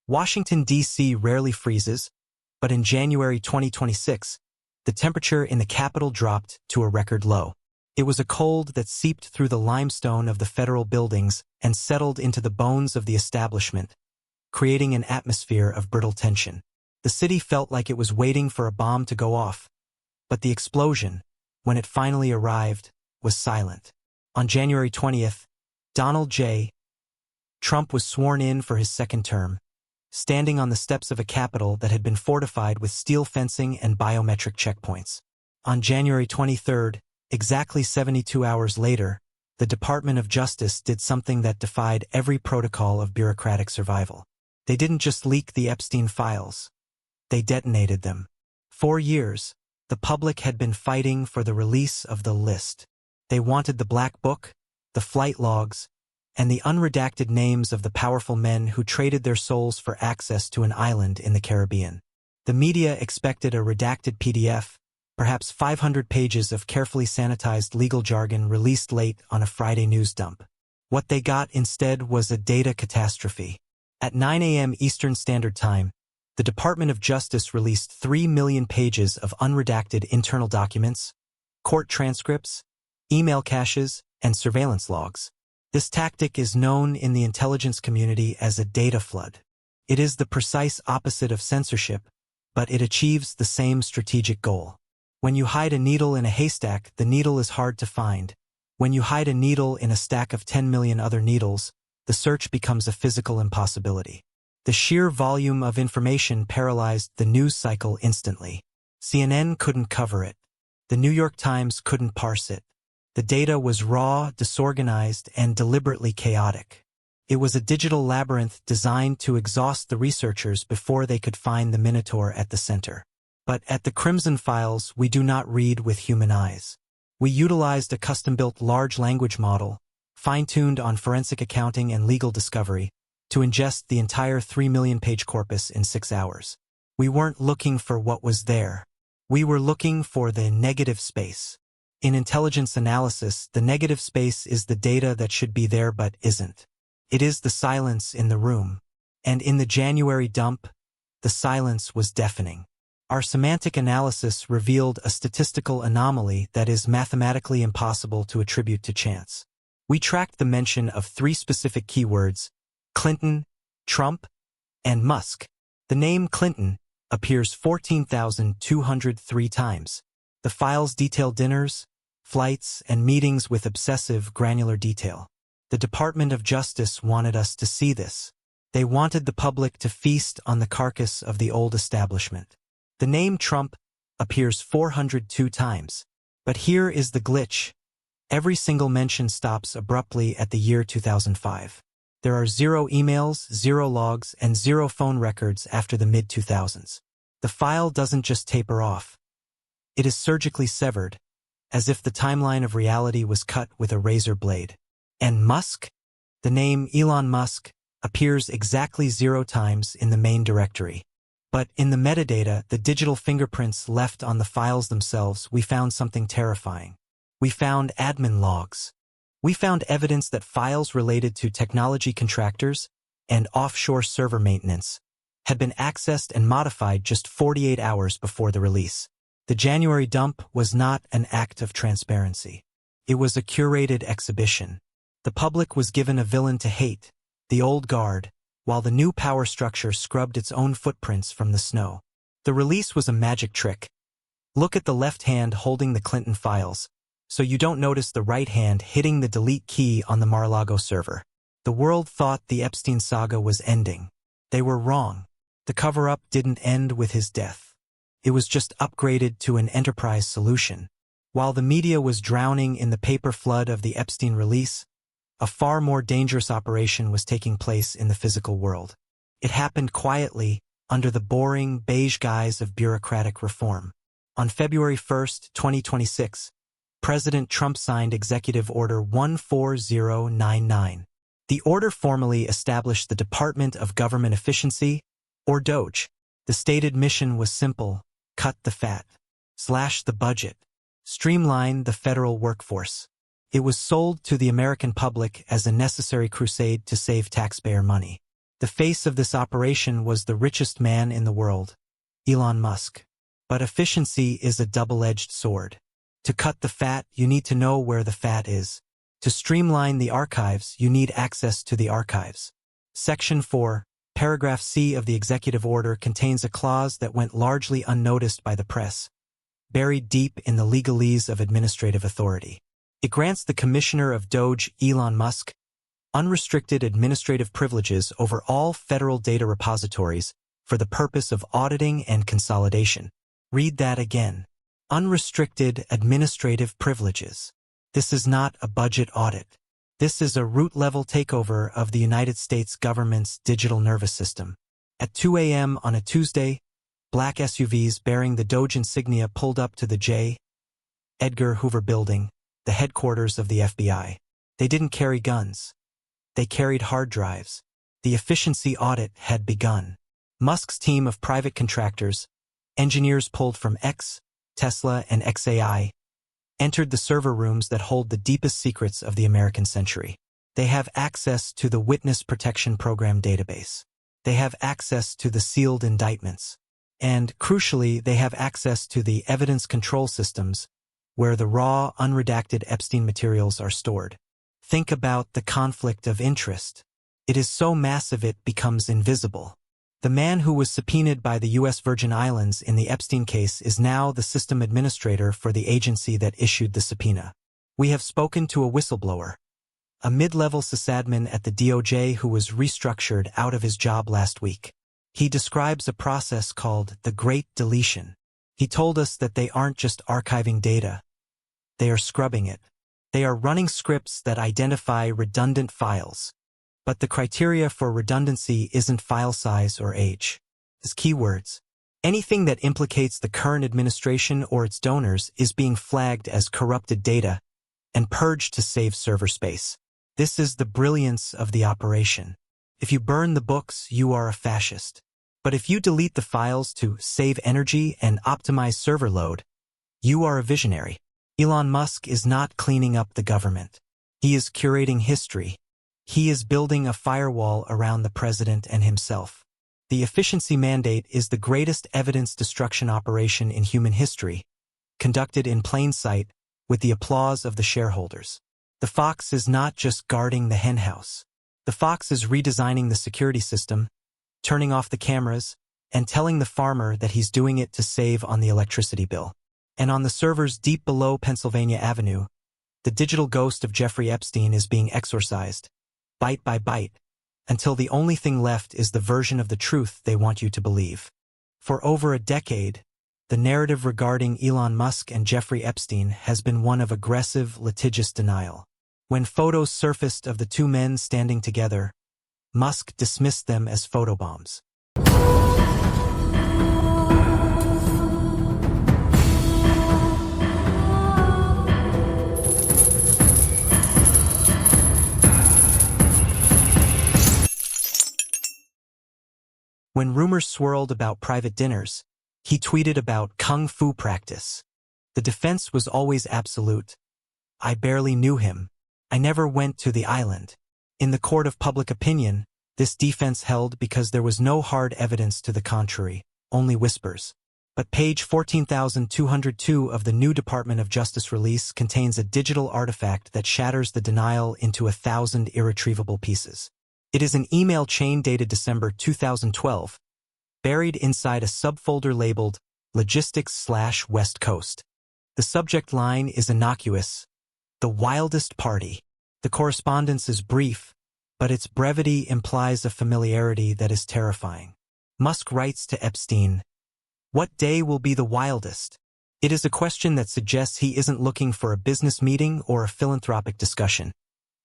Washington, D.C. rarely freezes, but in January 2026, the temperature in the capital dropped to a record low. It was a cold that seeped through the limestone of the federal buildings and settled into the bones of the establishment, creating an atmosphere of brittle tension. The city felt like it was waiting for a bomb to go off, but the explosion, when it finally arrived, was silent. On January 20th, Donald J. Trump was sworn in for his second term, standing on the steps of a Capitol that had been fortified with steel fencing and biometric checkpoints. On January 23rd, exactly 72 hours later, the Department of Justice did something that defied every protocol of bureaucratic survival. They didn't just leak the Epstein files. They detonated them. For years, the public had been fighting for the release of the list. They wanted the black book, the flight logs, and the unredacted names of the powerful men who traded their souls for access to an island in the Caribbean. The media expected a redacted PDF, perhaps 500 pages of carefully sanitized legal jargon released late on a Friday news dump. What they got instead was a data catastrophe. At 9 a.m. Eastern Standard Time, the Department of Justice released 3 million pages of unredacted internal documents, court transcripts, email caches, and surveillance logs. This tactic is known in the intelligence community as a data flood. It is the precise opposite of censorship, but it achieves the same strategic goal. When you hide a needle in a haystack, the needle is hard to find. When you hide a needle in a stack of 10 million other needles, the search becomes a physical impossibility. The sheer volume of information paralyzed the news cycle instantly. CNN couldn't cover it. The New York Times couldn't parse it. The data was raw, disorganized, and deliberately chaotic. It was a digital labyrinth designed to exhaust the researchers before they could find the Minotaur at the center. But at the Crimson Files, we do not read with human eyes. We utilized a custom-built large language model, fine-tuned on forensic accounting and legal discovery, to ingest the entire 3 million-page corpus in 6 hours. We weren't looking for what was there. We were looking for the negative space. In intelligence analysis, the negative space is the data that should be there but isn't. It is the silence in the room. And in the January dump, the silence was deafening. Our semantic analysis revealed a statistical anomaly that is mathematically impossible to attribute to chance. We tracked the mention of 3 specific keywords: Clinton, Trump, and Musk. The name Clinton appears 14,203 times. The files detail dinners, flights, and meetings with obsessive, granular detail. The Department of Justice wanted us to see this. They wanted the public to feast on the carcass of the old establishment. The name Trump appears 402 times. But here is the glitch. Every single mention stops abruptly at the year 2005. There are 0 emails, 0 logs, and 0 phone records after the mid-2000s. The file doesn't just taper off. It is surgically severed, as if the timeline of reality was cut with a razor blade. And Musk? The name Elon Musk appears exactly 0 times in the main directory. But in the metadata, the digital fingerprints left on the files themselves, we found something terrifying. We found admin logs. We found evidence that files related to technology contractors and offshore server maintenance had been accessed and modified just 48 hours before the release. The January dump was not an act of transparency. It was a curated exhibition. The public was given a villain to hate, the old guard, while the new power structure scrubbed its own footprints from the snow. The release was a magic trick. Look at the left hand holding the Clinton files, so you don't notice the right hand hitting the delete key on the Mar-a-Lago server. The world thought the Epstein saga was ending. They were wrong. The cover-up didn't end with his death. It was just upgraded to an enterprise solution. While the media was drowning in the paper flood of the Epstein release, a far more dangerous operation was taking place in the physical world. It happened quietly, under the boring, beige guise of bureaucratic reform. On February 1, 2026, President Trump signed Executive Order 14099. The order formally established the Department of Government Efficiency, or DOGE. The stated mission was simple: cut the fat, slash the budget, streamline the federal workforce. It was sold to the American public as a necessary crusade to save taxpayer money. The face of this operation was the richest man in the world, Elon Musk. But efficiency is a double-edged sword. To cut the fat, you need to know where the fat is. To streamline the archives, you need access to the archives. Section 4, Paragraph C of the executive order contains a clause that went largely unnoticed by the press, buried deep in the legalese of administrative authority. It grants the commissioner of DOGE, Elon Musk, unrestricted administrative privileges over all federal data repositories for the purpose of auditing and consolidation. Read that again. Unrestricted administrative privileges. This is not a budget audit. This is a root-level takeover of the United States government's digital nervous system. At 2 a.m. on a Tuesday, black SUVs bearing the DOGE insignia pulled up to the J. Edgar Hoover building, the headquarters of the FBI. They didn't carry guns. They carried hard drives. The efficiency audit had begun. Musk's team of private contractors, engineers pulled from X, Tesla, and XAI, entered the server rooms that hold the deepest secrets of the American century. They have access to the Witness Protection Program database. They have access to the sealed indictments. And, crucially, they have access to the evidence control systems where the raw, unredacted Epstein materials are stored. Think about the conflict of interest. It is so massive it becomes invisible. The man who was subpoenaed by the U.S. Virgin Islands in the Epstein case is now the system administrator for the agency that issued the subpoena. We have spoken to a whistleblower, a mid-level sysadmin at the DOJ who was restructured out of his job last week. He describes a process called the Great Deletion. He told us that they aren't just archiving data. They are scrubbing it. They are running scripts that identify redundant files. But the criteria for redundancy isn't file size or age. It's keywords. Anything that implicates the current administration or its donors is being flagged as corrupted data and purged to save server space. This is the brilliance of the operation. If you burn the books, you are a fascist. But if you delete the files to save energy and optimize server load, you are a visionary. Elon Musk is not cleaning up the government. He is curating history. He is building a firewall around the president and himself. The efficiency mandate is the greatest evidence destruction operation in human history, conducted in plain sight with the applause of the shareholders. The fox is not just guarding the henhouse. The fox is redesigning the security system, turning off the cameras, and telling the farmer that he's doing it to save on the electricity bill. And on the servers deep below Pennsylvania Avenue, the digital ghost of Jeffrey Epstein is being exorcised, bite by bite, until the only thing left is the version of the truth they want you to believe. For over a decade, the narrative regarding Elon Musk and Jeffrey Epstein has been one of aggressive, litigious denial. When photos surfaced of the two men standing together, Musk dismissed them as photobombs. When rumors swirled about private dinners, he tweeted about kung fu practice. The defense was always absolute. I barely knew him. I never went to the island. In the court of public opinion, this defense held because there was no hard evidence to the contrary, only whispers. But page 14,202 of the new Department of Justice release contains a digital artifact that shatters the denial into 1,000 irretrievable pieces. It is an email chain dated December 2012, buried inside a subfolder labeled Logistics/West Coast. The subject line is innocuous, the wildest party. The correspondence is brief, but its brevity implies a familiarity that is terrifying. Musk writes to Epstein, "What day will be the wildest?" It is a question that suggests he isn't looking for a business meeting or a philanthropic discussion.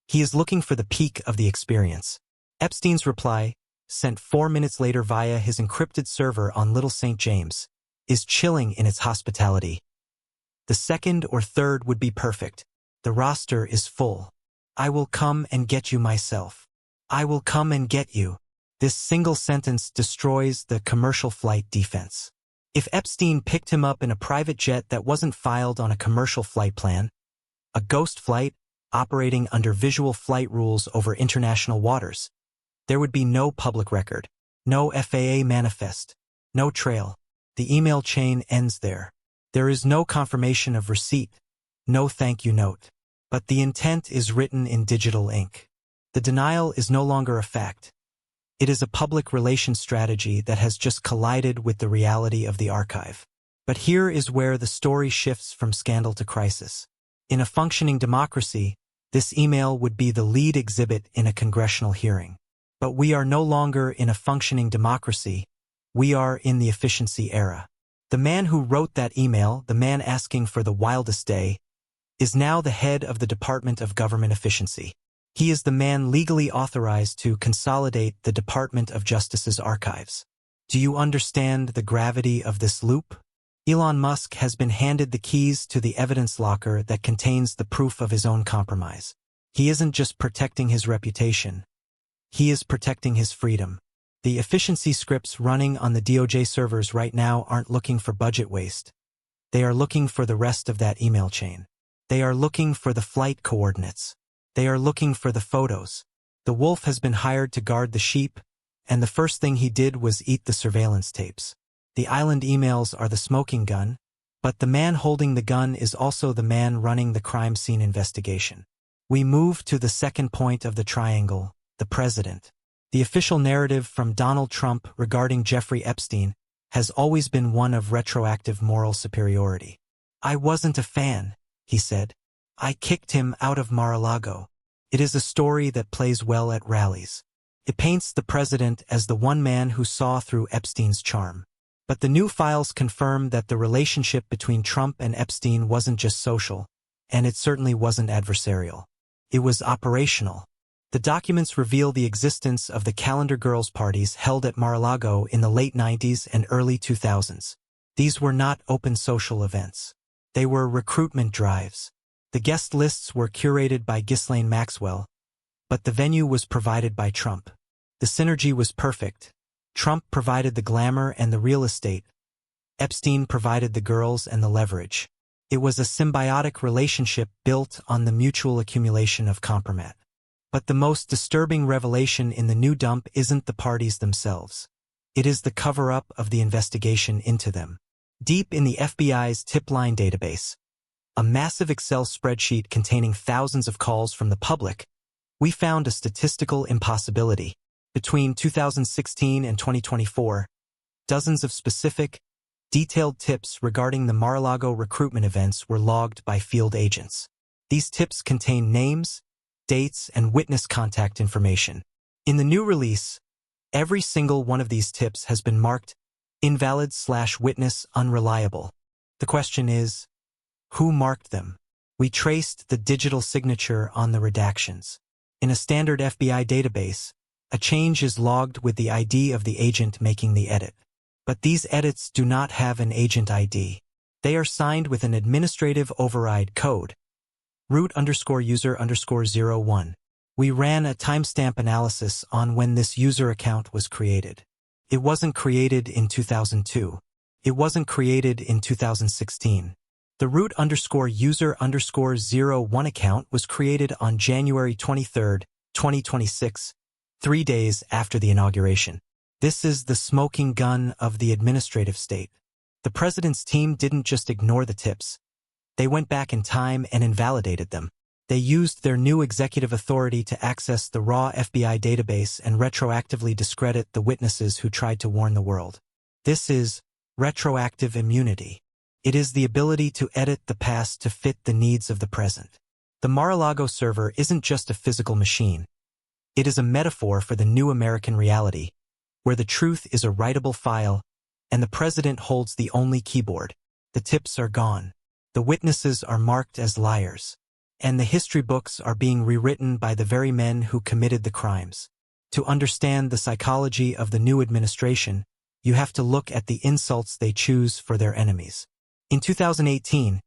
He is looking for the peak of the experience. Epstein's reply, sent 4 minutes later via his encrypted server on Little St. James, is chilling in its hospitality. The second or third would be perfect. The roster is full. I will come and get you myself. I will come and get you. This single sentence destroys the commercial flight defense. If Epstein picked him up in a private jet that wasn't filed on a commercial flight plan, a ghost flight operating under visual flight rules over international waters, There would be no public record, no FAA manifest, no trail. The email chain ends there. There is no confirmation of receipt, no thank you note. But the intent is written in digital ink. The denial is no longer a fact. It is a public relations strategy that has just collided with the reality of the archive. But here is where the story shifts from scandal to crisis. In a functioning democracy, this email would be the lead exhibit in a congressional hearing. But we are no longer in a functioning democracy. We are in the efficiency era. The man who wrote that email, the man asking for the wildest day, is now the head of the Department of Government Efficiency. He is the man legally authorized to consolidate the Department of Justice's archives. Do you understand the gravity of this loop? Elon Musk has been handed the keys to the evidence locker that contains the proof of his own compromise. He isn't just protecting his reputation. He is protecting his freedom. The efficiency scripts running on the DOJ servers right now aren't looking for budget waste. They are looking for the rest of that email chain. They are looking for the flight coordinates. They are looking for the photos. The wolf has been hired to guard the sheep, and the first thing he did was eat the surveillance tapes. The island emails are the smoking gun, but the man holding the gun is also the man running the crime scene investigation. We move to the second point of the triangle, the president. The official narrative from Donald Trump regarding Jeffrey Epstein has always been one of retroactive moral superiority. I wasn't a fan, he said. I kicked him out of Mar-a-Lago. It is a story that plays well at rallies. It paints the president as the one man who saw through Epstein's charm. But the new files confirm that the relationship between Trump and Epstein wasn't just social, and it certainly wasn't adversarial. It was operational. The documents reveal the existence of the calendar girls' parties held at Mar-a-Lago in the late 90s and early 2000s. These were not open social events. They were recruitment drives. The guest lists were curated by Ghislaine Maxwell, but the venue was provided by Trump. The synergy was perfect. Trump provided the glamour and the real estate. Epstein provided the girls and the leverage. It was a symbiotic relationship built on the mutual accumulation of compromise. But the most disturbing revelation in the new dump isn't the parties themselves. It is the cover-up of the investigation into them. Deep in the FBI's tip line database, a massive Excel spreadsheet containing thousands of calls from the public, we found a statistical impossibility. Between 2016 and 2024, dozens of specific, detailed tips regarding the Mar-a-Lago recruitment events were logged by field agents. These tips contain names, dates, and witness contact information. In the new release, every single one of these tips has been marked invalid/witness unreliable. The question is, who marked them? We traced the digital signature on the redactions. In a standard FBI database, a change is logged with the ID of the agent making the edit. But these edits do not have an agent ID. They are signed with an administrative override code, root_user_01. We ran a timestamp analysis on when this user account was created. It wasn't created in 2002. It wasn't created in 2016. The root_user_01 account was created on January 23, 2026, 3 days after the inauguration. This is the smoking gun of the administrative state. The president's team didn't just ignore the tips. They went back in time and invalidated them. They used their new executive authority to access the raw FBI database and retroactively discredit the witnesses who tried to warn the world. This is retroactive immunity. It is the ability to edit the past to fit the needs of the present. The Mar-a-Lago server isn't just a physical machine. It is a metaphor for the new American reality, where the truth is a writable file, and the president holds the only keyboard. The tips are gone. The witnesses are marked as liars. And the history books are being rewritten by the very men who committed the crimes. To understand the psychology of the new administration, you have to look at the insults they choose for their enemies. In 2018,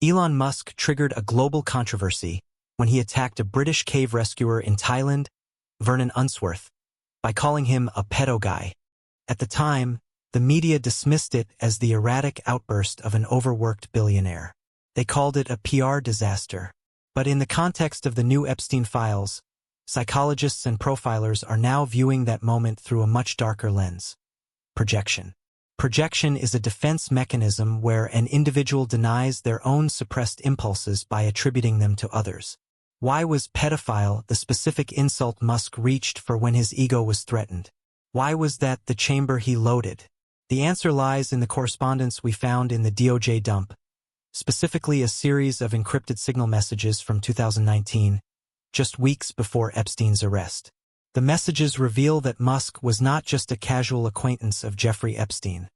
Elon Musk triggered a global controversy when he attacked a British cave rescuer in Thailand, Vernon Unsworth, by calling him a pedo guy. At the time, the media dismissed it as the erratic outburst of an overworked billionaire. They called it a PR disaster. But in the context of the new Epstein files, Psychologists and profilers are now viewing that moment through a much darker lens. Projection. Projection is a defense mechanism where an individual denies their own suppressed impulses by attributing them to others. Why was pedophile the specific insult Musk reached for when his ego was threatened? Why was that the chamber he loaded? The answer lies in the correspondence we found in the DOJ dump, specifically a series of encrypted signal messages from 2019, just weeks before Epstein's arrest. The messages reveal that Musk was not just a casual acquaintance of Jeffrey Epstein.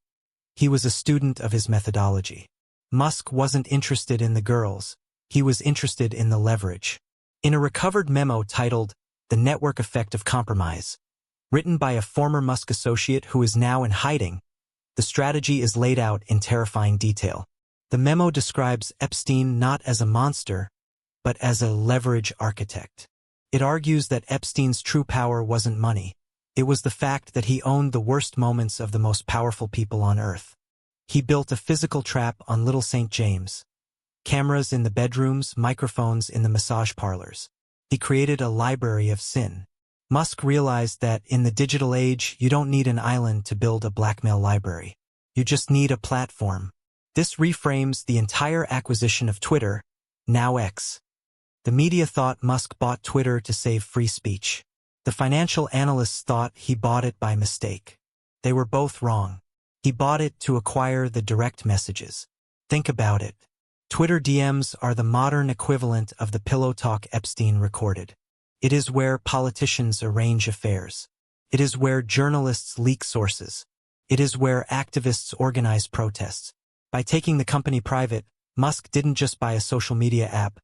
He was a student of his methodology. Musk wasn't interested in the girls, he was interested in the leverage. In a recovered memo titled, "The Network Effect of Compromise," written by a former Musk associate who is now in hiding, the strategy is laid out in terrifying detail. The memo describes Epstein not as a monster, but as a leverage architect. It argues that Epstein's true power wasn't money. It was the fact that he owned the worst moments of the most powerful people on Earth. He built a physical trap on Little St. James. Cameras in the bedrooms, microphones in the massage parlors. He created a library of sin. Musk realized that in the digital age, you don't need an island to build a blackmail library. You just need a platform. This reframes the entire acquisition of Twitter, now X. The media thought Musk bought Twitter to save free speech. The financial analysts thought he bought it by mistake. They were both wrong. He bought it to acquire the direct messages. Think about it. Twitter DMs are the modern equivalent of the pillow talk Epstein recorded. It is where politicians arrange affairs. It is where journalists leak sources. It is where activists organize protests. By taking the company private, Musk didn't just buy a social media app.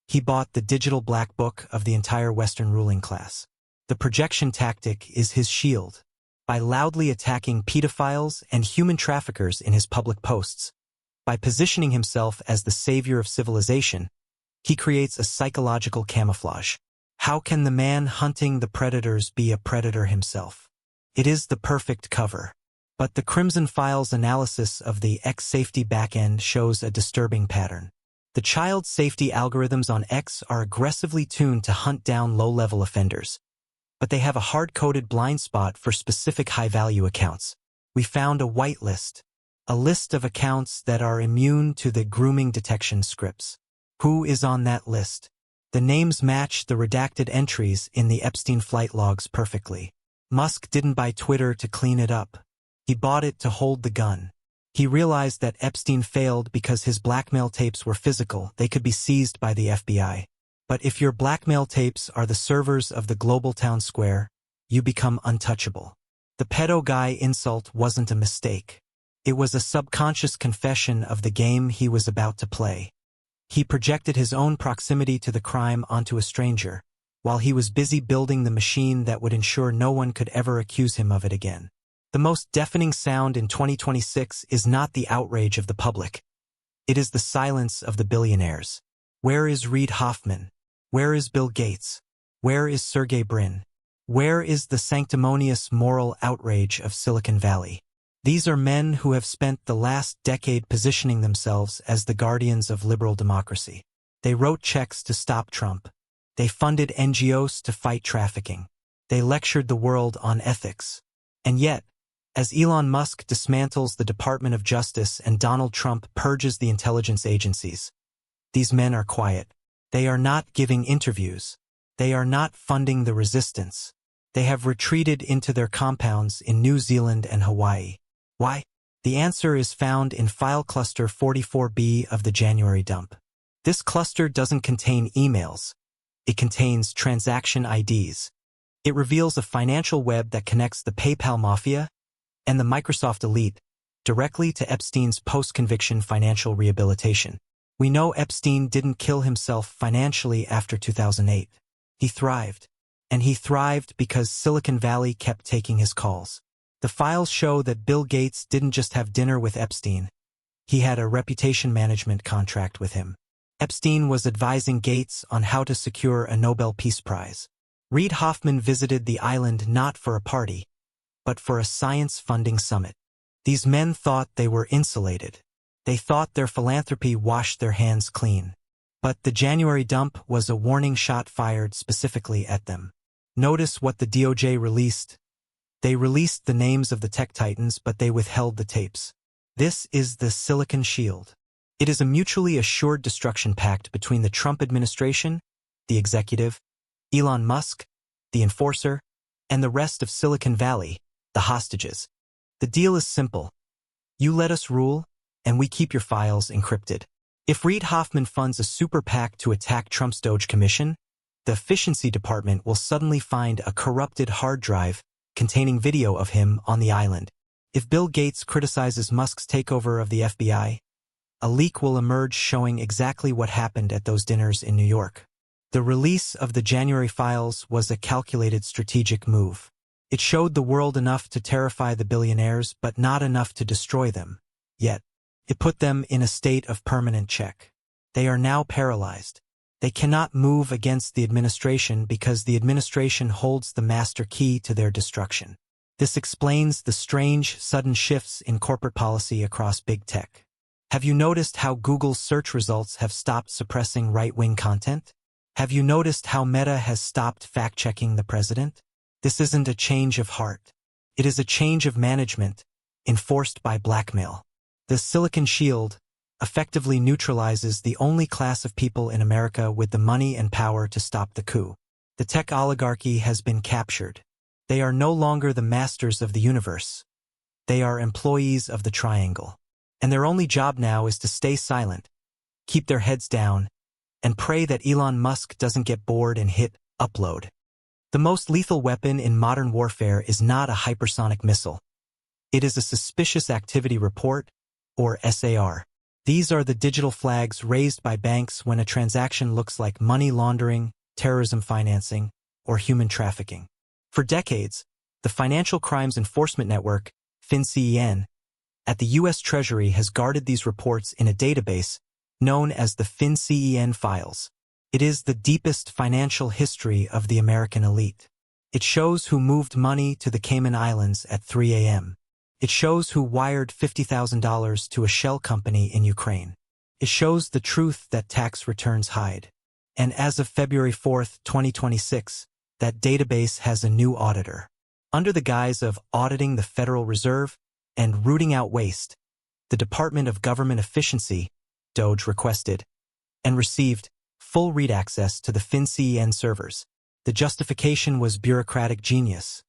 He bought the digital black book of the entire Western ruling class. The projection tactic is his shield. By loudly attacking pedophiles and human traffickers in his public posts, by positioning himself as the savior of civilization, he creates a psychological camouflage. How can the man hunting the predators be a predator himself? It is the perfect cover. But the Crimson Files analysis of the X safety backend shows a disturbing pattern. The child safety algorithms on X are aggressively tuned to hunt down low-level offenders, but they have a hard-coded blind spot for specific high-value accounts. We found a whitelist, a list of accounts that are immune to the grooming detection scripts. Who is on that list? The names match the redacted entries in the Epstein flight logs perfectly. Musk didn't buy Twitter to clean it up. He bought it to hold the gun. He realized that Epstein failed because his blackmail tapes were physical. They could be seized by the FBI. But if your blackmail tapes are the servers of the global town square, you become untouchable. The pedo guy insult wasn't a mistake. It was a subconscious confession of the game he was about to play. He projected his own proximity to the crime onto a stranger, while he was busy building the machine that would ensure no one could ever accuse him of it again. The most deafening sound in 2026 is not the outrage of the public. It is the silence of the billionaires. Where is Reid Hoffman? Where is Bill Gates? Where is Sergey Brin? Where is the sanctimonious moral outrage of Silicon Valley? These are men who have spent the last decade positioning themselves as the guardians of liberal democracy. They wrote checks to stop Trump. They funded NGOs to fight trafficking. They lectured the world on ethics. And yet, as Elon Musk dismantles the Department of Justice and Donald Trump purges the intelligence agencies, these men are quiet. They are not giving interviews. They are not funding the resistance. They have retreated into their compounds in New Zealand and Hawaii. Why? The answer is found in file cluster 44B of the January dump. This cluster doesn't contain emails. It contains transaction IDs. It reveals a financial web that connects the PayPal mafia and the Microsoft elite directly to Epstein's post-conviction financial rehabilitation. We know Epstein didn't kill himself financially after 2008. He thrived. And he thrived because Silicon Valley kept taking his calls. The files show that Bill Gates didn't just have dinner with Epstein. He had a reputation management contract with him. Epstein was advising Gates on how to secure a Nobel Peace Prize. Reid Hoffman visited the island not for a party, but for a science funding summit. These men thought they were insulated. They thought their philanthropy washed their hands clean. But the January dump was a warning shot fired specifically at them. Notice what the DOJ released. They released the names of the tech titans, but they withheld the tapes. This is the Silicon Shield. It is a mutually assured destruction pact between the Trump administration, the executive, Elon Musk, the enforcer, and the rest of Silicon Valley, the hostages. The deal is simple. You let us rule, and we keep your files encrypted. If Reid Hoffman funds a super PAC to attack Trump's Doge Commission, the efficiency department will suddenly find a corrupted hard drive containing video of him on the island. If Bill Gates criticizes Musk's takeover of the FBI, a leak will emerge showing exactly what happened at those dinners in New York. The release of the January files was a calculated strategic move. It showed the world enough to terrify the billionaires, but not enough to destroy them. Yet, it put them in a state of permanent check. They are now paralyzed. They cannot move against the administration because the administration holds the master key to their destruction. This explains the strange, sudden shifts in corporate policy across big tech. Have you noticed how Google's search results have stopped suppressing right-wing content? Have you noticed how Meta has stopped fact-checking the president? This isn't a change of heart. It is a change of management, enforced by blackmail. The Silicon Shield effectively neutralizes the only class of people in America with the money and power to stop the coup. The tech oligarchy has been captured. They are no longer the masters of the universe. They are employees of the triangle. And their only job now is to stay silent, keep their heads down, and pray that Elon Musk doesn't get bored and hit upload. The most lethal weapon in modern warfare is not a hypersonic missile. It is a suspicious activity report, or SAR. These are the digital flags raised by banks when a transaction looks like money laundering, terrorism financing, or human trafficking. For decades, the Financial Crimes Enforcement Network, FinCEN, at the U.S. Treasury has guarded these reports in a database known as the FinCEN files. It is the deepest financial history of the American elite. It shows who moved money to the Cayman Islands at 3 a.m. It shows who wired $50,000 to a shell company in Ukraine. It shows the truth that tax returns hide. And as of February 4, 2026, that database has a new auditor. Under the guise of auditing the Federal Reserve and rooting out waste, the Department of Government Efficiency, DOGE, requested and received full read access to the FinCEN servers. The justification was bureaucratic genius.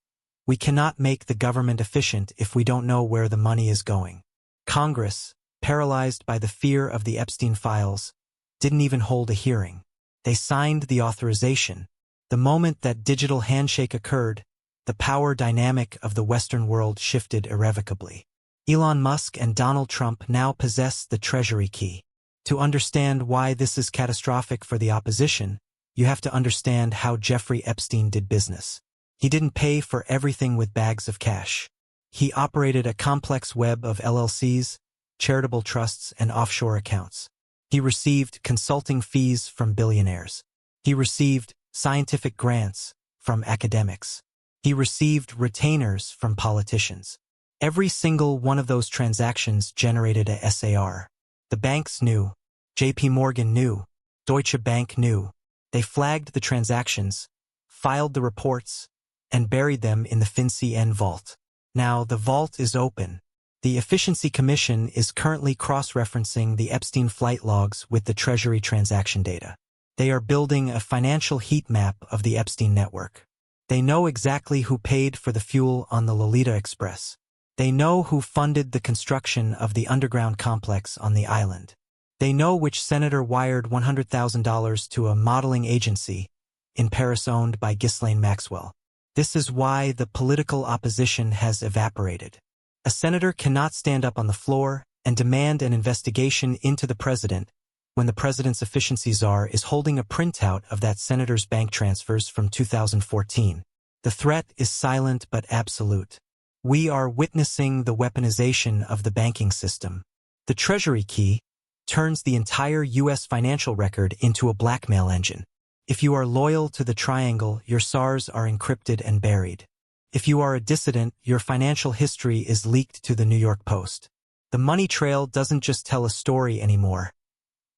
We cannot make the government efficient if we don't know where the money is going. Congress, paralyzed by the fear of the Epstein files, didn't even hold a hearing. They signed the authorization. The moment that digital handshake occurred, the power dynamic of the Western world shifted irrevocably. Elon Musk and Donald Trump now possess the Treasury key. To understand why this is catastrophic for the opposition, you have to understand how Jeffrey Epstein did business. He didn't pay for everything with bags of cash. He operated a complex web of LLCs, charitable trusts, and offshore accounts. He received consulting fees from billionaires. He received scientific grants from academics. He received retainers from politicians. Every single one of those transactions generated a SAR. The banks knew. JP Morgan knew. Deutsche Bank knew. They flagged the transactions, filed the reports, and buried them in the FinCEN vault. Now the vault is open. The Efficiency Commission is currently cross-referencing the Epstein flight logs with the Treasury transaction data. They are building a financial heat map of the Epstein network. They know exactly who paid for the fuel on the Lolita Express. They know who funded the construction of the underground complex on the island. They know which senator wired $100,000 to a modeling agency in Paris owned by Ghislaine Maxwell. This is why the political opposition has evaporated. A senator cannot stand up on the floor and demand an investigation into the president when the president's efficiency czar is holding a printout of that senator's bank transfers from 2014. The threat is silent but absolute. We are witnessing the weaponization of the banking system. The Treasury key turns the entire U.S. financial record into a blackmail engine. If you are loyal to the triangle, your SARs are encrypted and buried. If you are a dissident, your financial history is leaked to the New York Post. The money trail doesn't just tell a story anymore.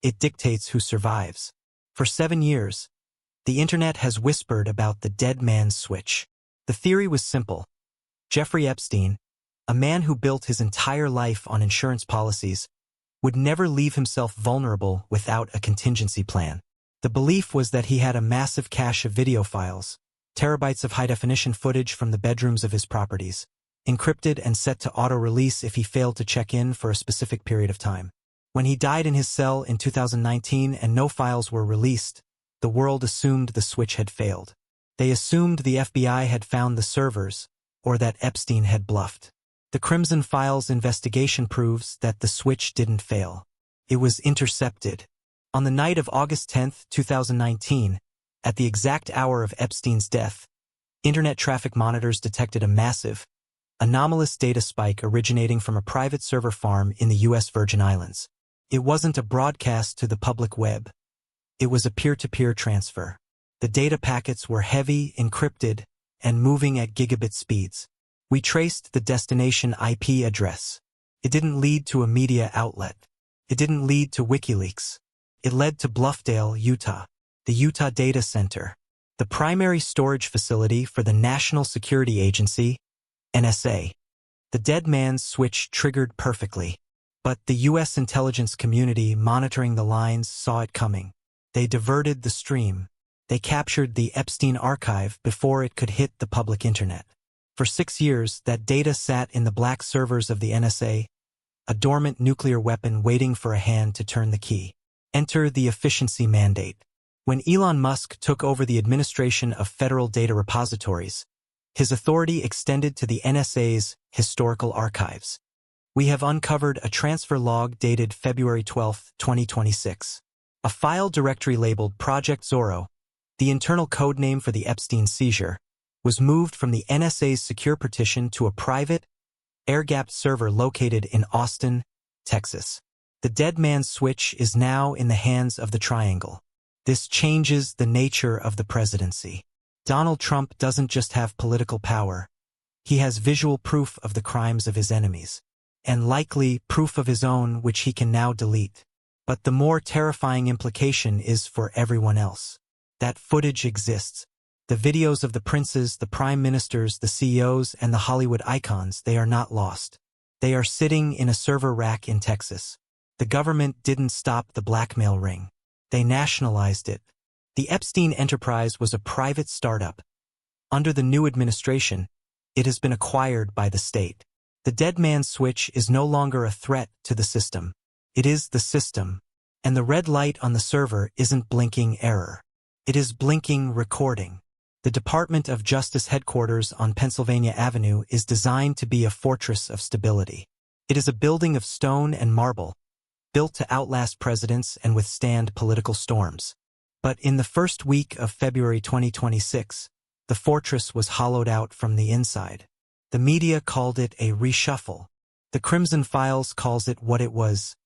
It dictates who survives. For 7 years, The internet has whispered about the dead man's switch. The theory was simple. Jeffrey Epstein, a man who built his entire life on insurance policies, would never leave himself vulnerable without a contingency plan. The belief was that he had a massive cache of video files, terabytes of high-definition footage from the bedrooms of his properties, encrypted and set to auto-release if he failed to check in for a specific period of time. When he died in his cell in 2019 and no files were released, the world assumed the switch had failed. They assumed the FBI had found the servers, or that Epstein had bluffed. The Crimson Files investigation proves that the switch didn't fail. It was intercepted. On the night of August 10, 2019, at the exact hour of Epstein's death, internet traffic monitors detected a massive, anomalous data spike originating from a private server farm in the U.S. Virgin Islands. It wasn't a broadcast to the public web. It was a peer-to-peer transfer. The data packets were heavy, encrypted, and moving at gigabit speeds. We traced the destination IP address. It didn't lead to a media outlet. It didn't lead to WikiLeaks. It led to Bluffdale, Utah, the Utah Data Center, the primary storage facility for the National Security Agency, NSA. The dead man's switch triggered perfectly. But the U.S. intelligence community monitoring the lines saw it coming. They diverted the stream. They captured the Epstein archive before it could hit the public internet. For 6 years, that data sat in the black servers of the NSA, a dormant nuclear weapon waiting for a hand to turn the key. Enter the efficiency mandate. When Elon Musk took over the administration of federal data repositories, his authority extended to the NSA's historical archives. We have uncovered a transfer log dated February 12, 2026. A file directory labeled Project Zorro, the internal code name for the Epstein seizure, was moved from the NSA's secure partition to a private, air-gapped server located in Austin, Texas. The dead man's switch is now in the hands of the Triangle. This changes the nature of the presidency. Donald Trump doesn't just have political power. He has visual proof of the crimes of his enemies, and likely proof of his own which he can now delete. But the more terrifying implication is for everyone else. That footage exists. The videos of the princes, the prime ministers, the CEOs, and the Hollywood icons, they are not lost. They are sitting in a server rack in Texas. The government didn't stop the blackmail ring. They nationalized it. The Epstein enterprise was a private startup. Under the new administration, it has been acquired by the state. The dead man's switch is no longer a threat to the system. It is the system. And the red light on the server isn't blinking error. It is blinking recording. The Department of Justice headquarters on Pennsylvania Avenue is designed to be a fortress of stability. It is a building of stone and marble, built to outlast presidents and withstand political storms. But in the first week of February 2026, the fortress was hollowed out from the inside. The media called it a reshuffle. The Crimson Files calls it what it was,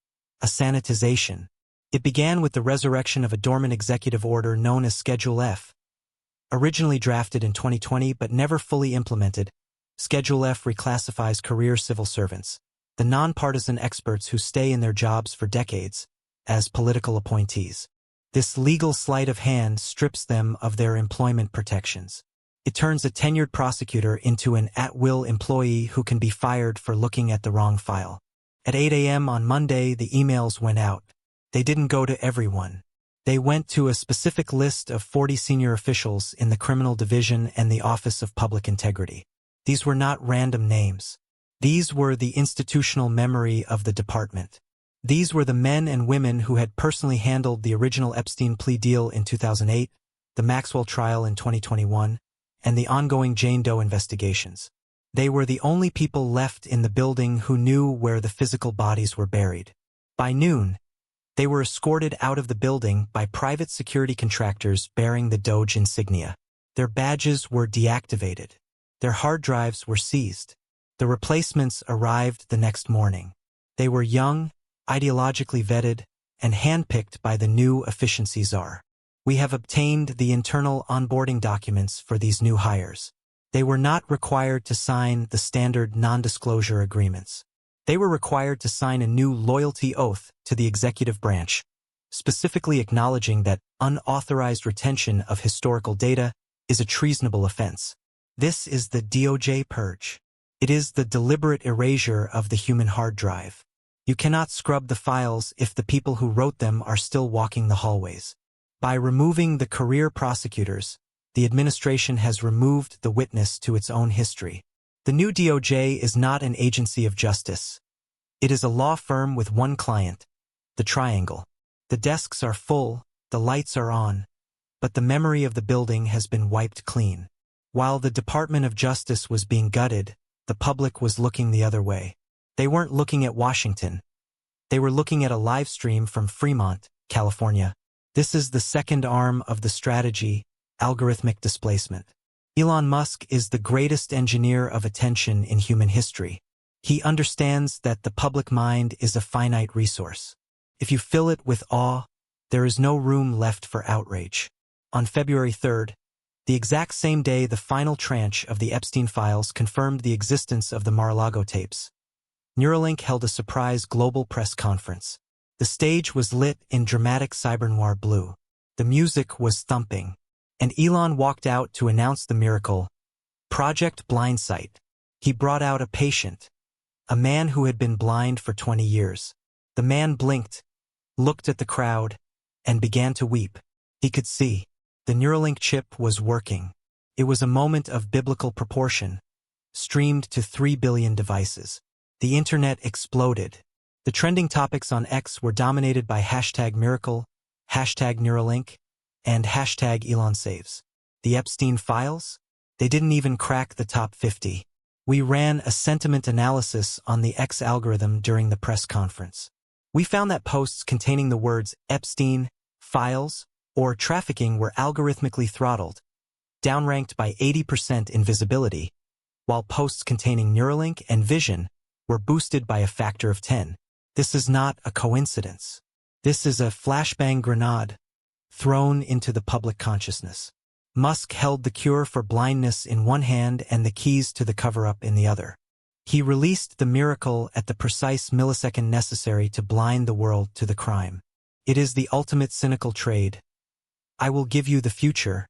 a sanitization. It began with the resurrection of a dormant executive order known as Schedule F. Originally drafted in 2020 but never fully implemented, Schedule F reclassifies career civil servants, the nonpartisan experts who stay in their jobs for decades, as political appointees. This legal sleight of hand strips them of their employment protections. It turns a tenured prosecutor into an at-will employee who can be fired for looking at the wrong file. At 8 a.m. on Monday, the emails went out. They didn't go to everyone. They went to a specific list of 40 senior officials in the Criminal Division and the Office of Public Integrity. These were not random names. These were the institutional memory of the department. These were the men and women who had personally handled the original Epstein plea deal in 2008, the Maxwell trial in 2021, and the ongoing Jane Doe investigations. They were the only people left in the building who knew where the physical bodies were buried. By noon, they were escorted out of the building by private security contractors bearing the Doge insignia. Their badges were deactivated. Their hard drives were seized. The replacements arrived the next morning. They were young, ideologically vetted, and handpicked by the new efficiency czar. We have obtained the internal onboarding documents for these new hires. They were not required to sign the standard non-disclosure agreements. They were required to sign a new loyalty oath to the executive branch, specifically acknowledging that unauthorized retention of historical data is a treasonable offense. This is the DOJ purge. It is the deliberate erasure of the human hard drive. You cannot scrub the files if the people who wrote them are still walking the hallways. By removing the career prosecutors, the administration has removed the witness to its own history. The new DOJ is not an agency of justice. It is a law firm with one client, the Triangle. The desks are full, the lights are on, but the memory of the building has been wiped clean. While the Department of Justice was being gutted, the public was looking the other way. They weren't looking at Washington. They were looking at a live stream from Fremont, California. This is the second arm of the strategy, algorithmic displacement. Elon Musk is the greatest engineer of attention in human history. He understands that the public mind is a finite resource. If you fill it with awe, there is no room left for outrage. On February 3rd, the exact same day the final tranche of the Epstein files confirmed the existence of the Mar-a-Lago tapes, Neuralink held a surprise global press conference. The stage was lit in dramatic cybernoir blue. The music was thumping, and Elon walked out to announce the miracle, Project Blindsight. He brought out a patient, a man who had been blind for 20 years. The man blinked, looked at the crowd, and began to weep. He could see. The Neuralink chip was working. It was a moment of biblical proportion, streamed to 3 billion devices. The internet exploded. The trending topics on X were dominated by #miracle, #Neuralink, and #ElonSaves. The Epstein files? They didn't even crack the top 50. We ran a sentiment analysis on the X algorithm during the press conference. We found that posts containing the words Epstein, files, or trafficking were algorithmically throttled, downranked by 80% in visibility, while posts containing Neuralink and Vision were boosted by a factor of 10. This is not a coincidence. This is a flashbang grenade thrown into the public consciousness. Musk held the cure for blindness in one hand and the keys to the cover-up in the other. He released the miracle at the precise millisecond necessary to blind the world to the crime. It is the ultimate cynical trade. I will give you the future,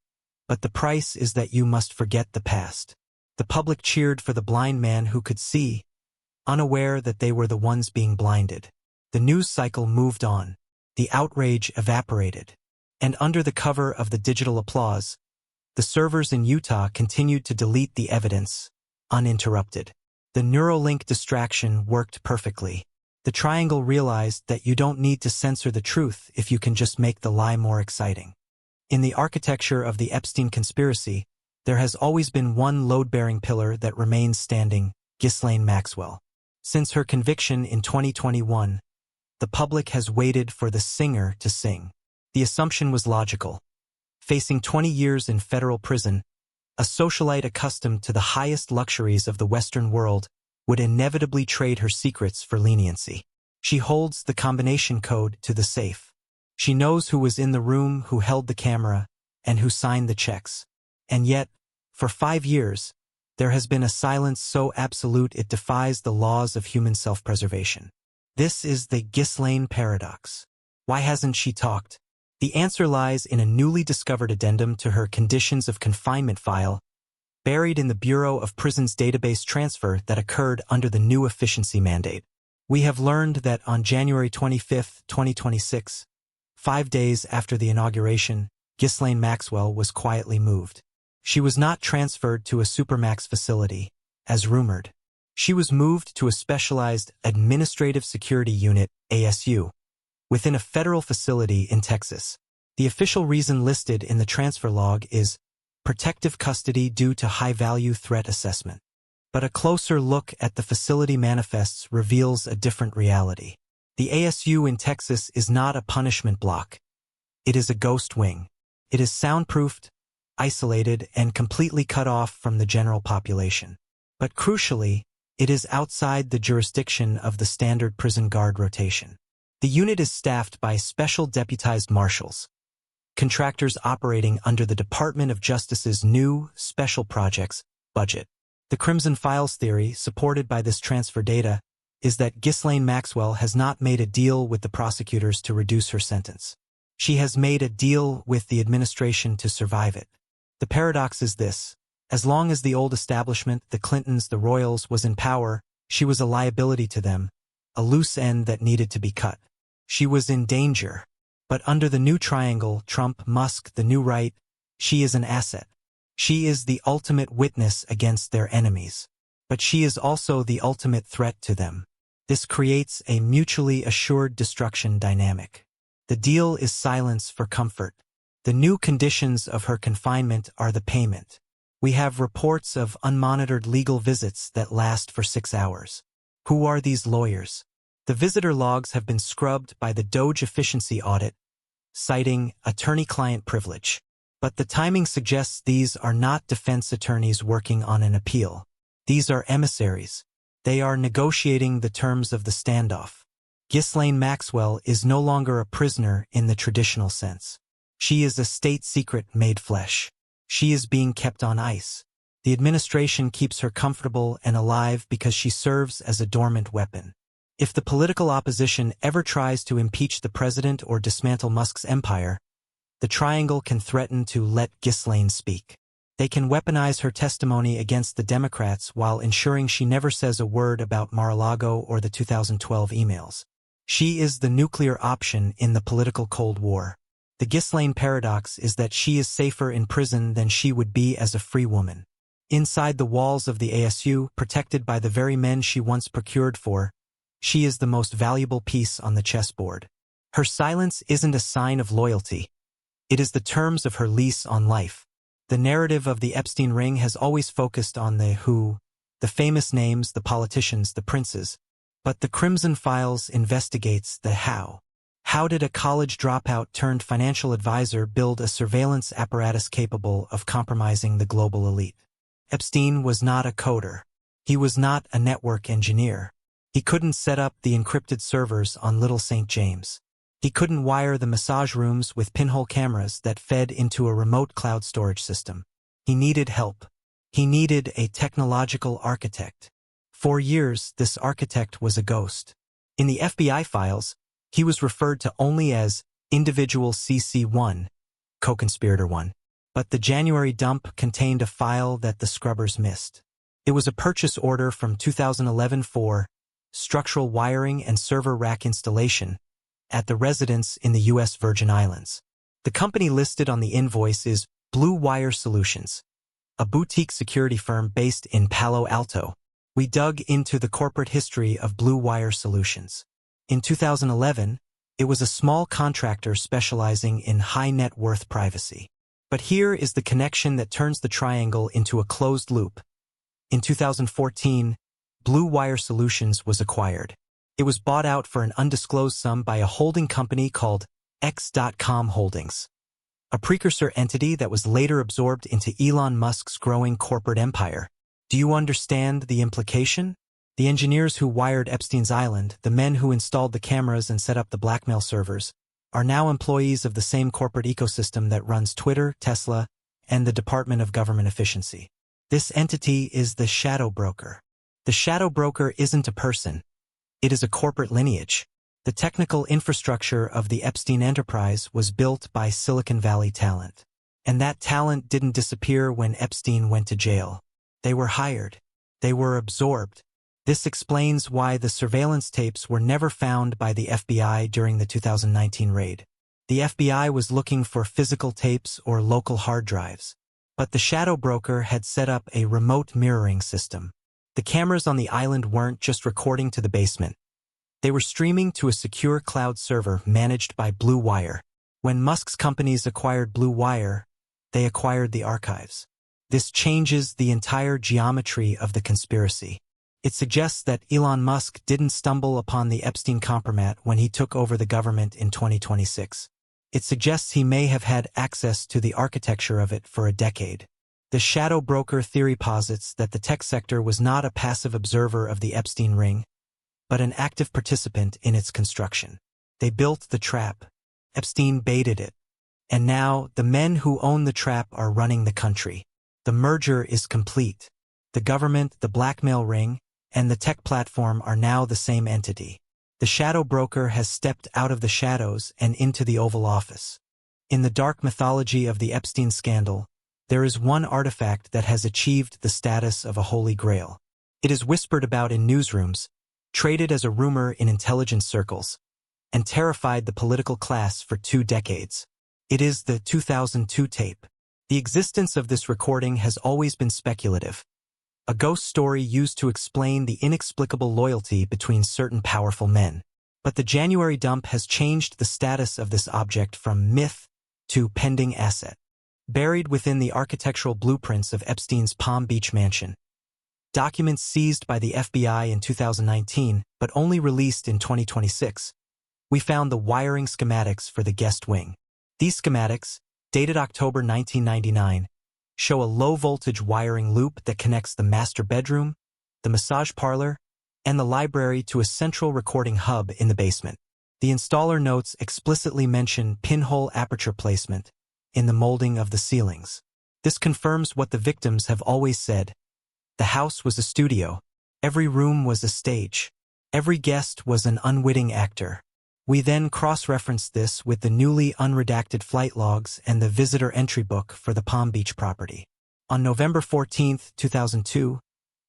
but the price is that you must forget the past. The public cheered for the blind man who could see, unaware that they were the ones being blinded. The news cycle moved on. The outrage evaporated. And under the cover of the digital applause, the servers in Utah continued to delete the evidence, uninterrupted. The Neuralink distraction worked perfectly. The Triangle realized that you don't need to censor the truth if you can just make the lie more exciting. In the architecture of the Epstein conspiracy, there has always been one load-bearing pillar that remains standing, Ghislaine Maxwell. Since her conviction in 2021, the public has waited for the singer to sing. The assumption was logical. Facing 20 years in federal prison, a socialite accustomed to the highest luxuries of the Western world would inevitably trade her secrets for leniency. She holds the combination code to the safe. She knows who was in the room, who held the camera, and who signed the checks. And yet, for 5 years, there has been a silence so absolute it defies the laws of human self-preservation. This is the Ghislaine paradox. Why hasn't she talked? The answer lies in a newly discovered addendum to her conditions of confinement file, buried in the Bureau of Prisons database transfer that occurred under the new efficiency mandate. We have learned that on January 25, 2026, 5 days after the inauguration, Ghislaine Maxwell was quietly moved. She was not transferred to a Supermax facility, as rumored. She was moved to a specialized Administrative Security Unit, ASU, within a federal facility in Texas. The official reason listed in the transfer log is protective custody due to high-value threat assessment. But a closer look at the facility manifests reveals a different reality. The ASU in Texas is not a punishment block. It is a ghost wing. It is soundproofed, isolated, and completely cut off from the general population. But crucially, it is outside the jurisdiction of the standard prison guard rotation. The unit is staffed by special deputized marshals, contractors operating under the Department of Justice's new Special Projects budget. The Crimson Files theory, supported by this transfer data, is that Ghislaine Maxwell has not made a deal with the prosecutors to reduce her sentence. She has made a deal with the administration to survive it. The paradox is this: as long as the old establishment, the Clintons, the royals, was in power, she was a liability to them, a loose end that needed to be cut. She was in danger. But under the new triangle, Trump, Musk, the new right, she is an asset. She is the ultimate witness against their enemies. But she is also the ultimate threat to them. This creates a mutually assured destruction dynamic. The deal is silence for comfort. The new conditions of her confinement are the payment. We have reports of unmonitored legal visits that last for 6 hours. Who are these lawyers? The visitor logs have been scrubbed by the DOJ efficiency audit, citing attorney-client privilege. But the timing suggests these are not defense attorneys working on an appeal. These are emissaries. They are negotiating the terms of the standoff. Ghislaine Maxwell is no longer a prisoner in the traditional sense. She is a state secret made flesh. She is being kept on ice. The administration keeps her comfortable and alive because she serves as a dormant weapon. If the political opposition ever tries to impeach the president or dismantle Musk's empire, the triangle can threaten to let Ghislaine speak. They can weaponize her testimony against the Democrats while ensuring she never says a word about Mar-a-Lago or the 2012 emails. She is the nuclear option in the political Cold War. The Ghislaine paradox is that she is safer in prison than she would be as a free woman. Inside the walls of the ASU, protected by the very men she once procured for, she is the most valuable piece on the chessboard. Her silence isn't a sign of loyalty. It is the terms of her lease on life. The narrative of the Epstein ring has always focused on the who, the famous names, the politicians, the princes. But the Crimson Files investigates the how. How did a college dropout turned financial advisor build a surveillance apparatus capable of compromising the global elite? Epstein was not a coder. He was not a network engineer. He couldn't set up the encrypted servers on Little St. James. He couldn't wire the massage rooms with pinhole cameras that fed into a remote cloud storage system. He needed help. He needed a technological architect. For years, this architect was a ghost. In the FBI files, he was referred to only as Individual CC1, Co-Conspirator 1. But the January dump contained a file that the scrubbers missed. It was a purchase order from 2011 for structural wiring and server rack installation at the residence in the U.S. Virgin Islands. The company listed on the invoice is Blue Wire Solutions, a boutique security firm based in Palo Alto. We dug into the corporate history of Blue Wire Solutions. In 2011, it was a small contractor specializing in high-net-worth privacy. But here is the connection that turns the triangle into a closed loop. In 2014, Blue Wire Solutions was acquired. It was bought out for an undisclosed sum by a holding company called X.com Holdings, a precursor entity that was later absorbed into Elon Musk's growing corporate empire. Do you understand the implication? The engineers who wired Epstein's island, the men who installed the cameras and set up the blackmail servers, are now employees of the same corporate ecosystem that runs Twitter, Tesla, and the Department of Government Efficiency. This entity is the shadow broker. The shadow broker isn't a person. It is a corporate lineage. The technical infrastructure of the Epstein enterprise was built by Silicon Valley talent. And that talent didn't disappear when Epstein went to jail. They were hired. They were absorbed. This explains why the surveillance tapes were never found by the FBI during the 2019 raid. The FBI was looking for physical tapes or local hard drives. But the shadow broker had set up a remote mirroring system. The cameras on the island weren't just recording to the basement. They were streaming to a secure cloud server managed by Blue Wire. When Musk's companies acquired Blue Wire, they acquired the archives. This changes the entire geometry of the conspiracy. It suggests that Elon Musk didn't stumble upon the Epstein compromat when he took over the government in 2026. It suggests he may have had access to the architecture of it for a decade. The shadow broker theory posits that the tech sector was not a passive observer of the Epstein ring, but an active participant in its construction. They built the trap. Epstein baited it. And now, the men who own the trap are running the country. The merger is complete. The government, the blackmail ring, and the tech platform are now the same entity. The shadow broker has stepped out of the shadows and into the Oval Office. In the dark mythology of the Epstein scandal, there is one artifact that has achieved the status of a holy grail. It is whispered about in newsrooms, traded as a rumor in intelligence circles, and terrified the political class for 2 decades. It is the 2002 tape. The existence of this recording has always been speculative, a ghost story used to explain the inexplicable loyalty between certain powerful men. But the January dump has changed the status of this object from myth to pending asset. Buried within the architectural blueprints of Epstein's Palm Beach mansion. Documents seized by the FBI in 2019, but only released in 2026. We found the wiring schematics for the guest wing. These schematics, dated October 1999, show a low-voltage wiring loop that connects the master bedroom, the massage parlor, and the library to a central recording hub in the basement. The installer notes explicitly mention pinhole aperture placement in the molding of the ceilings. This confirms what the victims have always said. The house was a studio. Every room was a stage. Every guest was an unwitting actor. We then cross-referenced this with the newly unredacted flight logs and the visitor entry book for the Palm Beach property. On November 14, 2002,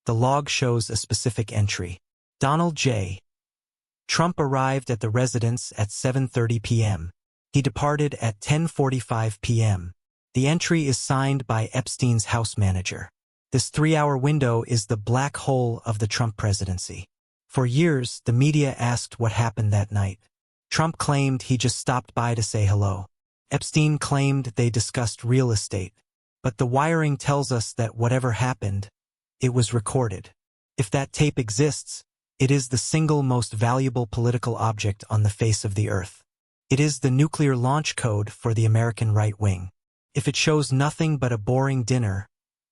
the log shows a specific entry. Donald J. Trump arrived at the residence at 7:30 p.m. He departed at 10:45 p.m. The entry is signed by Epstein's house manager. This 3-hour window is the black hole of the Trump presidency. For years, the media asked what happened that night. Trump claimed he just stopped by to say hello. Epstein claimed they discussed real estate. But the wiring tells us that whatever happened, it was recorded. If that tape exists, it is the single most valuable political object on the face of the earth. It is the nuclear launch code for the American right wing. If it shows nothing but a boring dinner,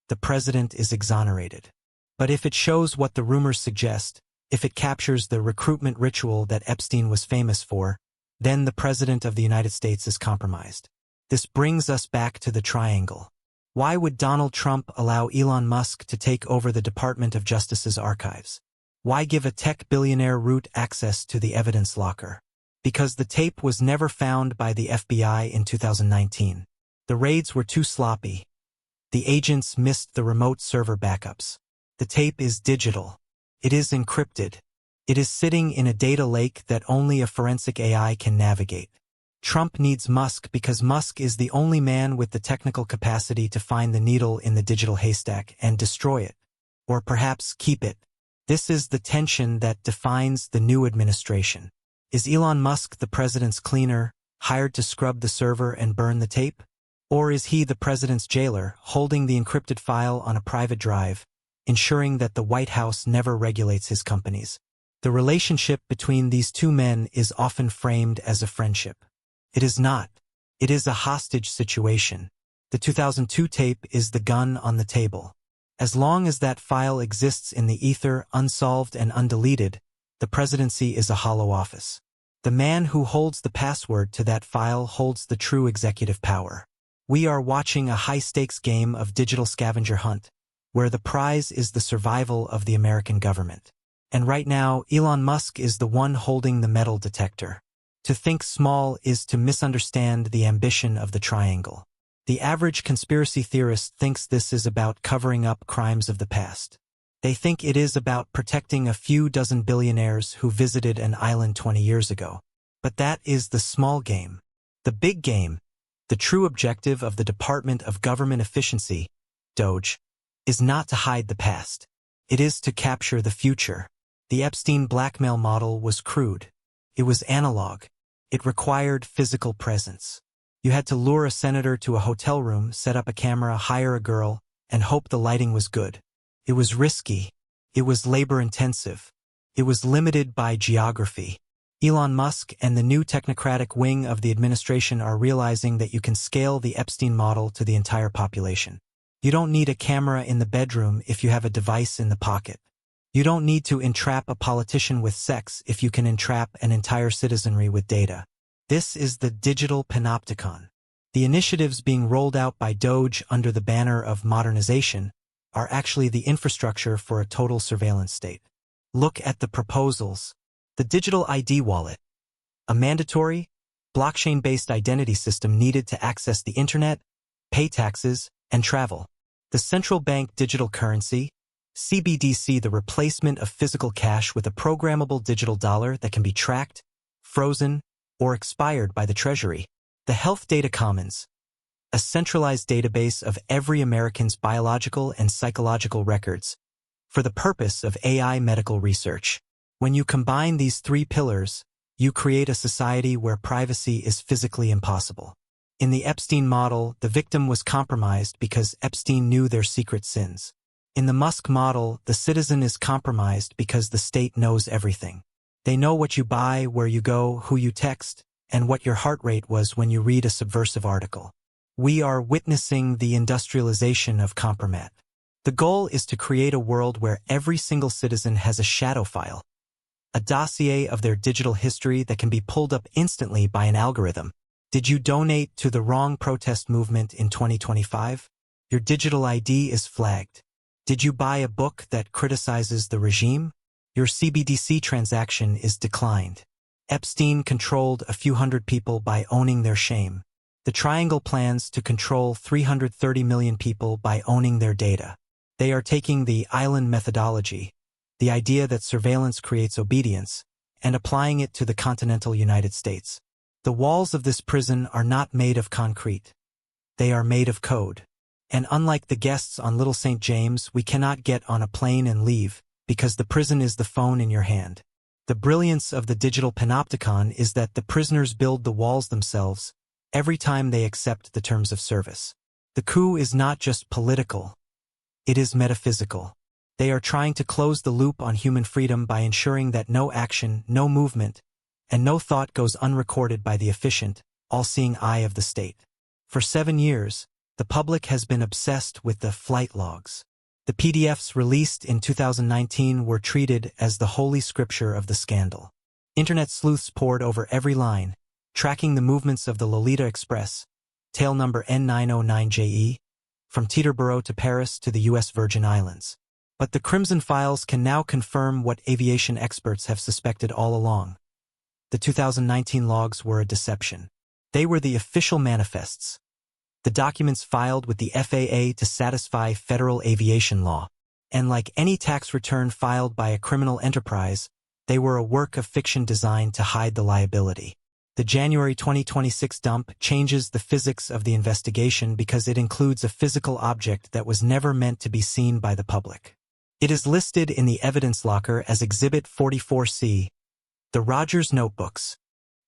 the president is exonerated. But if it shows what the rumors suggest, if it captures the recruitment ritual that Epstein was famous for, then the President of the United States is compromised. This brings us back to the triangle. Why would Donald Trump allow Elon Musk to take over the Department of Justice's archives? Why give a tech billionaire root access to the evidence locker? Because the tape was never found by the FBI in 2019. The raids were too sloppy. The agents missed the remote server backups. The tape is digital. It is encrypted. It is sitting in a data lake that only a forensic AI can navigate. Trump needs Musk because Musk is the only man with the technical capacity to find the needle in the digital haystack and destroy it. Or perhaps keep it. This is the tension that defines the new administration. Is Elon Musk the president's cleaner, hired to scrub the server and burn the tape? Or is he the president's jailer, holding the encrypted file on a private drive, ensuring that the White House never regulates his companies? The relationship between these two men is often framed as a friendship. It is not. It is a hostage situation. The 2002 tape is the gun on the table. As long as that file exists in the ether, unsolved and undeleted, the presidency is a hollow office. The man who holds the password to that file holds the true executive power. We are watching a high-stakes game of digital scavenger hunt, where the prize is the survival of the American government. And right now, Elon Musk is the one holding the metal detector. To think small is to misunderstand the ambition of the triangle. The average conspiracy theorist thinks this is about covering up crimes of the past. They think it is about protecting a few dozen billionaires who visited an island 20 years ago. But that is the small game. The big game, the true objective of the Department of Government Efficiency, DOGE, is not to hide the past. It is to capture the future. The Epstein blackmail model was crude. It was analog. It required physical presence. You had to lure a senator to a hotel room, set up a camera, hire a girl, and hope the lighting was good. It was risky. It was labor-intensive. It was limited by geography. Elon Musk and the new technocratic wing of the administration are realizing that you can scale the Epstein model to the entire population. You don't need a camera in the bedroom if you have a device in the pocket. You don't need to entrap a politician with sex if you can entrap an entire citizenry with data. This is the digital panopticon. The initiatives being rolled out by DOGE under the banner of modernization are actually the infrastructure for a total surveillance state. Look at the proposals. The digital ID wallet, a mandatory, blockchain-based identity system needed to access the internet, pay taxes, and travel. The central bank digital currency, CBDC, the replacement of physical cash with a programmable digital dollar that can be tracked, frozen, or expired by the Treasury. The Health Data Commons, a centralized database of every American's biological and psychological records for the purpose of AI medical research. When you combine these three pillars, you create a society where privacy is physically impossible. In the Epstein model, the victim was compromised because Epstein knew their secret sins. In the Musk model, the citizen is compromised because the state knows everything. They know what you buy, where you go, who you text, and what your heart rate was when you read a subversive article. We are witnessing the industrialization of compromat. The goal is to create a world where every single citizen has a shadow file, a dossier of their digital history that can be pulled up instantly by an algorithm. Did you donate to the wrong protest movement in 2025? Your digital ID is flagged. Did you buy a book that criticizes the regime? Your CBDC transaction is declined. Epstein controlled a few hundred people by owning their shame. The Triangle plans to control 330 million people by owning their data. They are taking the island methodology, the idea that surveillance creates obedience, and applying it to the continental United States. The walls of this prison are not made of concrete. They are made of code. And unlike the guests on Little St. James, we cannot get on a plane and leave, because the prison is the phone in your hand. The brilliance of the digital panopticon is that the prisoners build the walls themselves every time they accept the terms of service. The coup is not just political. It is metaphysical. They are trying to close the loop on human freedom by ensuring that no action, no movement, and no thought goes unrecorded by the efficient, all-seeing eye of the state. For 7 years, the public has been obsessed with the flight logs. The PDFs released in 2019 were treated as the holy scripture of the scandal. Internet sleuths pored over every line, tracking the movements of the Lolita Express, tail number N909JE, from Teterboro to Paris to the U.S. Virgin Islands. But the Crimson Files can now confirm what aviation experts have suspected all along. The 2019 logs were a deception. They were the official manifests, the documents filed with the FAA to satisfy federal aviation law. And like any tax return filed by a criminal enterprise, they were a work of fiction designed to hide the liability. The January 2026 dump changes the physics of the investigation because it includes a physical object that was never meant to be seen by the public. It is listed in the evidence locker as Exhibit 44C, the Rogers Notebooks.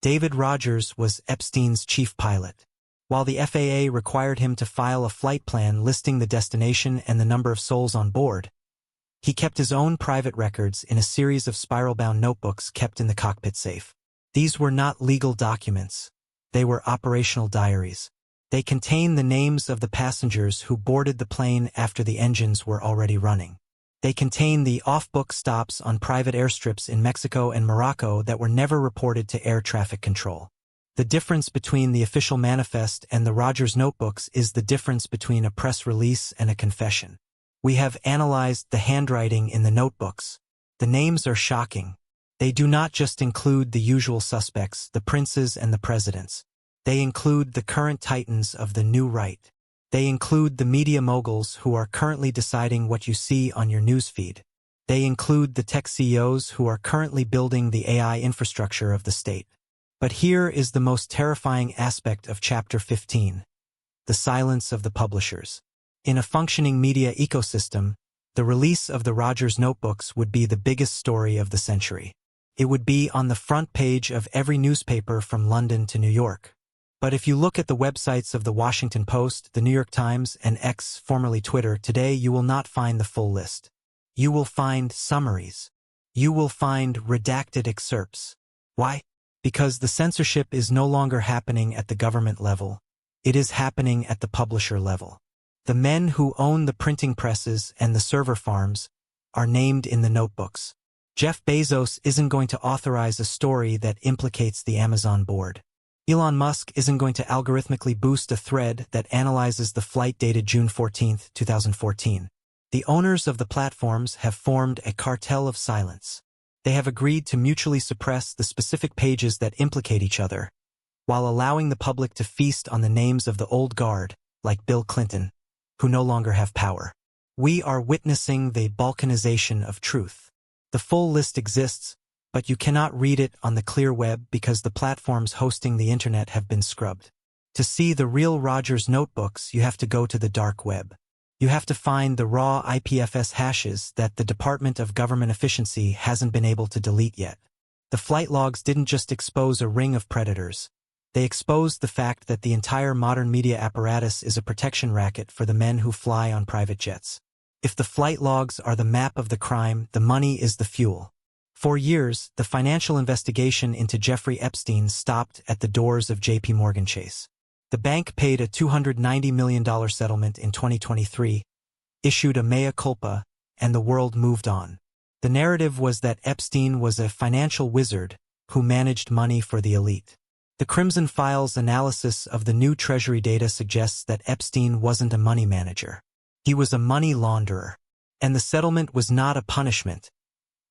David Rogers was Epstein's chief pilot. While the FAA required him to file a flight plan listing the destination and the number of souls on board, he kept his own private records in a series of spiral-bound notebooks kept in the cockpit safe. These were not legal documents. They were operational diaries. They contain the names of the passengers who boarded the plane after the engines were already running. They contain the off-book stops on private airstrips in Mexico and Morocco that were never reported to air traffic control. The difference between the official manifest and the Rogers notebooks is the difference between a press release and a confession. We have analyzed the handwriting in the notebooks. The names are shocking. They do not just include the usual suspects, the princes and the presidents. They include the current titans of the new right. They include the media moguls who are currently deciding what you see on your newsfeed. They include the tech CEOs who are currently building the AI infrastructure of the state. But here is the most terrifying aspect of Chapter 15, the silence of the publishers. In a functioning media ecosystem, the release of the Rogers notebooks would be the biggest story of the century. It would be on the front page of every newspaper from London to New York. But if you look at the websites of the Washington Post, the New York Times, and X, formerly Twitter, today you will not find the full list. You will find summaries. You will find redacted excerpts. Why? Because the censorship is no longer happening at the government level. It is happening at the publisher level. The men who own the printing presses and the server farms are named in the notebooks. Jeff Bezos isn't going to authorize a story that implicates the Amazon board. Elon Musk isn't going to algorithmically boost a thread that analyzes the flight dated June 14, 2014. The owners of the platforms have formed a cartel of silence. They have agreed to mutually suppress the specific pages that implicate each other, while allowing the public to feast on the names of the old guard, like Bill Clinton, who no longer have power. We are witnessing the balkanization of truth. The full list exists, but you cannot read it on the clear web because the platforms hosting the internet have been scrubbed. To see the real Rogers notebooks, you have to go to the dark web. You have to find the raw IPFS hashes that the Department of Government Efficiency hasn't been able to delete yet. The flight logs didn't just expose a ring of predators. They exposed the fact that the entire modern media apparatus is a protection racket for the men who fly on private jets. If the flight logs are the map of the crime, the money is the fuel. For years, the financial investigation into Jeffrey Epstein stopped at the doors of JP Chase. The bank paid a $290 million settlement in 2023, issued a mea culpa, and the world moved on. The narrative was that Epstein was a financial wizard who managed money for the elite. The Crimson Files analysis of the new Treasury data suggests that Epstein wasn't a money manager. He was a money launderer. And the settlement was not a punishment.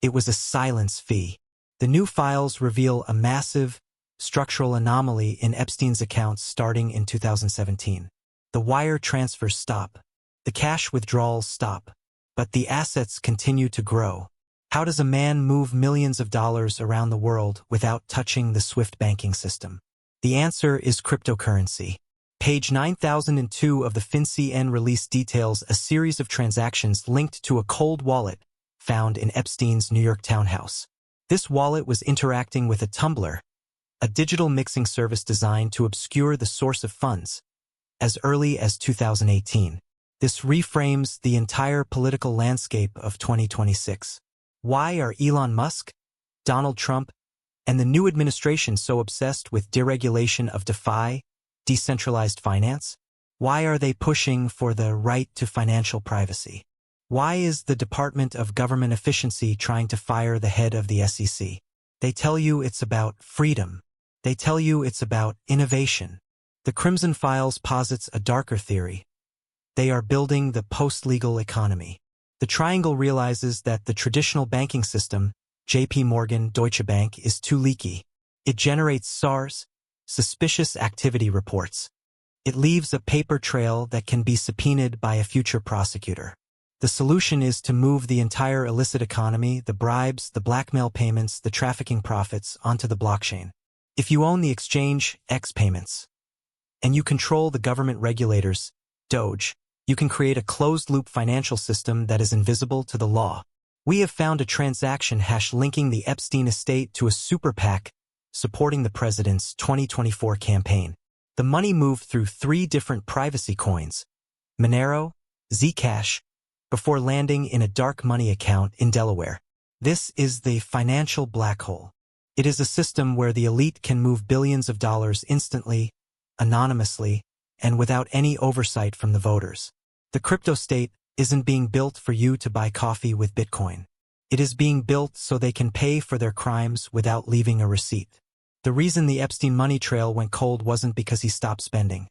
It was a silence fee. The new files reveal a massive, structural anomaly in Epstein's accounts starting in 2017. The wire transfers stop. The cash withdrawals stop. But the assets continue to grow. How does a man move millions of dollars around the world without touching the SWIFT banking system? The answer is cryptocurrency. Page 9002 of the FinCEN release details a series of transactions linked to a cold wallet found in Epstein's New York townhouse. This wallet was interacting with a tumbler, a digital mixing service designed to obscure the source of funds, as early as 2018. This reframes the entire political landscape of 2026. Why are Elon Musk, Donald Trump, and the new administration so obsessed with deregulation of DeFi, decentralized finance? Why are they pushing for the right to financial privacy? Why is the Department of Government Efficiency trying to fire the head of the SEC? They tell you it's about freedom. They tell you it's about innovation. The Crimson Files posits a darker theory. They are building the post-legal economy. The triangle realizes that the traditional banking system, JP Morgan, Deutsche Bank, is too leaky. It generates SARS, suspicious activity reports. It leaves a paper trail that can be subpoenaed by a future prosecutor. The solution is to move the entire illicit economy, the bribes, the blackmail payments, the trafficking profits, onto the blockchain. If you own the exchange, X payments, and you control the government regulators, Doge, you can create a closed-loop financial system that is invisible to the law. We have found a transaction hash linking the Epstein estate to a super PAC supporting the president's 2024 campaign. The money moved through 3 different privacy coins, Monero, Zcash, before landing in a dark money account in Delaware. This is the financial black hole. It is a system where the elite can move billions of dollars instantly, anonymously, and without any oversight from the voters. The crypto state isn't being built for you to buy coffee with Bitcoin. It is being built so they can pay for their crimes without leaving a receipt. The reason the Epstein money trail went cold wasn't because he stopped spending.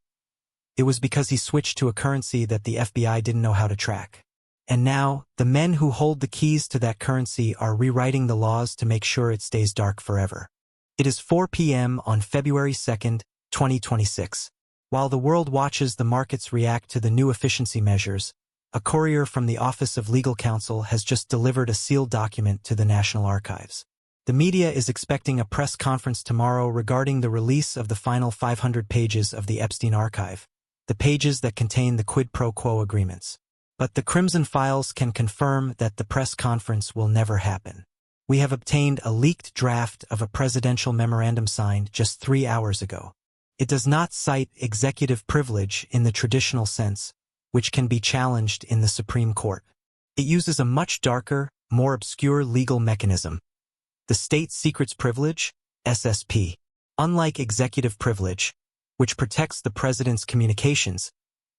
It was because he switched to a currency that the FBI didn't know how to track. And now, the men who hold the keys to that currency are rewriting the laws to make sure it stays dark forever. It is 4 p.m. on February 2nd, 2026. While the world watches the markets react to the new efficiency measures, a courier from the Office of Legal Counsel has just delivered a sealed document to the National Archives. The media is expecting a press conference tomorrow regarding the release of the final 500 pages of the Epstein archive, the pages that contain the quid pro quo agreements. But the Crimson Files can confirm that the press conference will never happen. We have obtained a leaked draft of a presidential memorandum signed just 3 hours ago. It does not cite executive privilege in the traditional sense, which can be challenged in the Supreme Court. It uses a much darker, more obscure legal mechanism, the State Secrets Privilege, SSP. Unlike executive privilege, which protects the president's communications,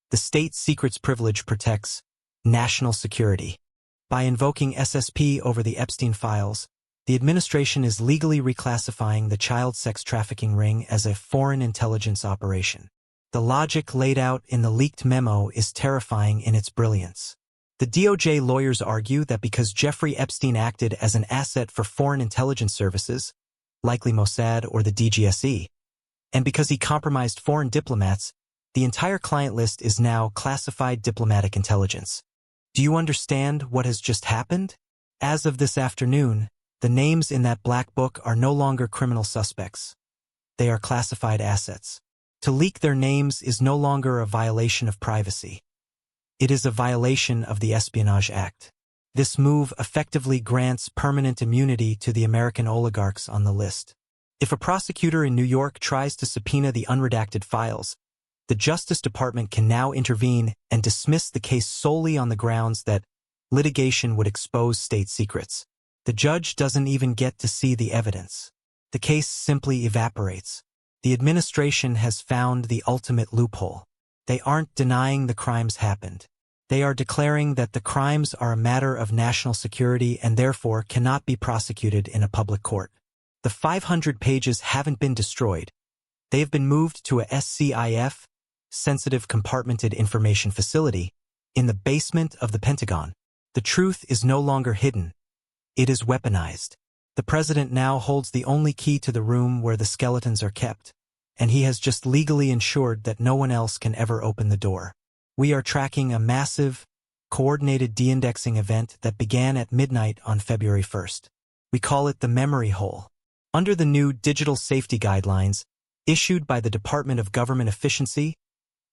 the State Secrets Privilege protects national security. By invoking SSP over the Epstein files, the administration is legally reclassifying the child sex trafficking ring as a foreign intelligence operation. The logic laid out in the leaked memo is terrifying in its brilliance. The DOJ lawyers argue that because Jeffrey Epstein acted as an asset for foreign intelligence services, likely Mossad or the DGSE, and because he compromised foreign diplomats, the entire client list is now classified diplomatic intelligence. Do you understand what has just happened? As of this afternoon, the names in that black book are no longer criminal suspects. They are classified assets. To leak their names is no longer a violation of privacy. It is a violation of the Espionage Act. This move effectively grants permanent immunity to the American oligarchs on the list. If a prosecutor in New York tries to subpoena the unredacted files, the Justice Department can now intervene and dismiss the case solely on the grounds that litigation would expose state secrets. The judge doesn't even get to see the evidence. The case simply evaporates. The administration has found the ultimate loophole. They aren't denying the crimes happened. They are declaring that the crimes are a matter of national security and therefore cannot be prosecuted in a public court. The 500 pages haven't been destroyed. They have been moved to a SCIF, Sensitive Compartmented Information Facility, in the basement of the Pentagon. The truth is no longer hidden. It is weaponized. The president now holds the only key to the room where the skeletons are kept, and he has just legally ensured that no one else can ever open the door. We are tracking a massive, coordinated de-indexing event that began at midnight on February 1st. We call it the memory hole. Under the new digital safety guidelines issued by the Department of Government Efficiency,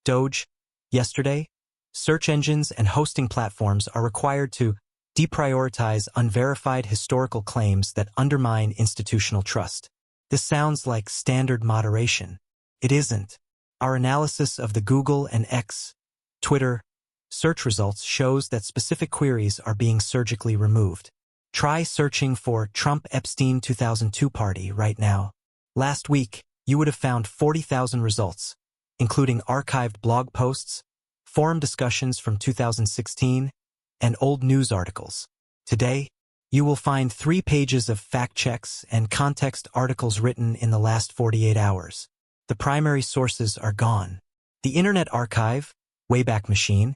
DOGE, yesterday, search engines and hosting platforms are required to deprioritize unverified historical claims that undermine institutional trust. This sounds like standard moderation. It isn't. Our analysis of the Google and X, Twitter, search results shows that specific queries are being surgically removed. Try searching for Trump Epstein 2002 party right now. Last week, you would have found 40,000 results, including archived blog posts, forum discussions from 2016, and old news articles. Today, you will find 3 pages of fact checks and context articles written in the last 48 hours. The primary sources are gone. The Internet Archive, Wayback Machine,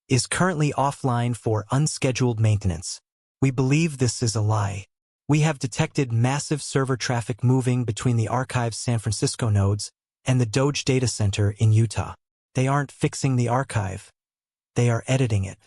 is currently offline for unscheduled maintenance. We believe this is a lie. We have detected massive server traffic moving between the archive's San Francisco nodes and the Doge data center in Utah. They aren't fixing the archive. They are editing it.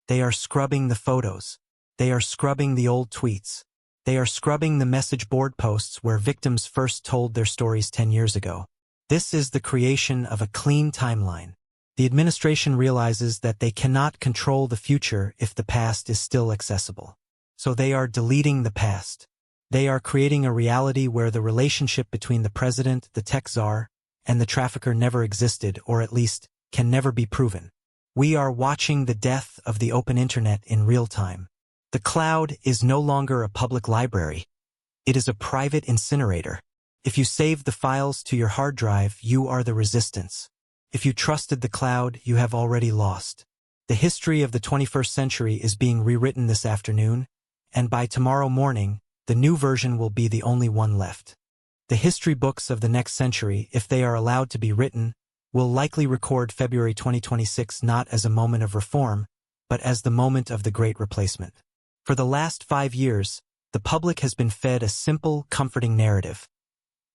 They are scrubbing the photos. They are scrubbing the old tweets. They are scrubbing the message board posts where victims first told their stories 10 years ago. This is the creation of a clean timeline. The administration realizes that they cannot control the future if the past is still accessible. So they are deleting the past. They are creating a reality where the relationship between the president, the tech czar, and the trafficker never existed, or at least can never be proven. We are watching the death of the open internet in real time. The cloud is no longer a public library. It is a private incinerator. If you save the files to your hard drive, you are the resistance. If you trusted the cloud, you have already lost. The history of the 21st century is being rewritten this afternoon, and by tomorrow morning, the new version will be the only one left. The history books of the next century, if they are allowed to be written, will likely record February 2026 not as a moment of reform, but as the moment of the Great Replacement. For the last 5 years, the public has been fed a simple, comforting narrative.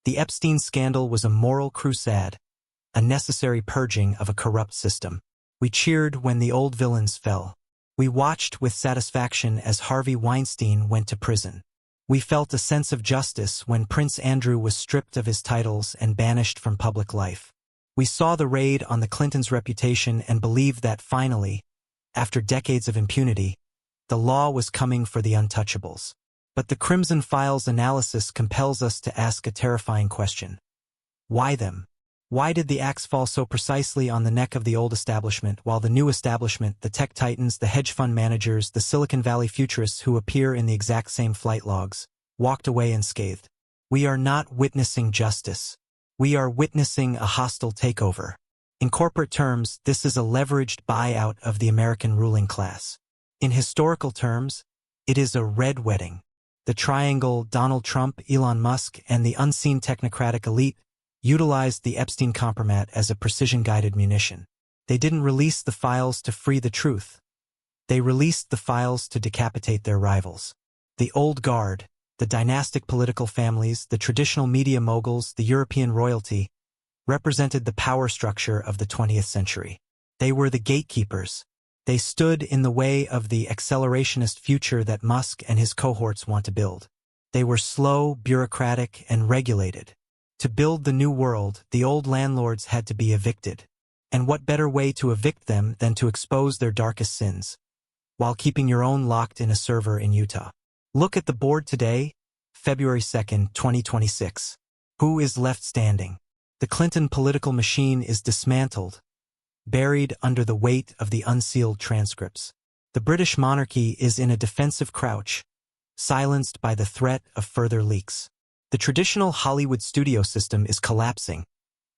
The Epstein scandal was a moral crusade, a necessary purging of a corrupt system. We cheered when the old villains fell. We watched with satisfaction as Harvey Weinstein went to prison. We felt a sense of justice when Prince Andrew was stripped of his titles and banished from public life. We saw the raid on the Clintons' reputation and believed that finally, after decades of impunity, the law was coming for the untouchables. But the Crimson Files analysis compels us to ask a terrifying question. Why them? Why did the axe fall so precisely on the neck of the old establishment, while the new establishment, the tech titans, the hedge fund managers, the Silicon Valley futurists who appear in the exact same flight logs, walked away unscathed? We are not witnessing justice. We are witnessing a hostile takeover. In corporate terms, this is a leveraged buyout of the American ruling class. In historical terms, it is a red wedding. The triangle, Donald Trump, Elon Musk, and the unseen technocratic elite utilized the Epstein compromat as a precision-guided munition. They didn't release the files to free the truth. They released the files to decapitate their rivals. The old guard, the dynastic political families, the traditional media moguls, the European royalty, represented the power structure of the 20th century. They were the gatekeepers. They stood in the way of the accelerationist future that Musk and his cohorts want to build. They were slow, bureaucratic, and regulated. To build the new world, the old landlords had to be evicted. And what better way to evict them than to expose their darkest sins, while keeping your own locked in a server in Utah? Look at the board today, February 2nd, 2026. Who is left standing? The Clinton political machine is dismantled, buried under the weight of the unsealed transcripts. The British monarchy is in a defensive crouch, silenced by the threat of further leaks. The traditional Hollywood studio system is collapsing,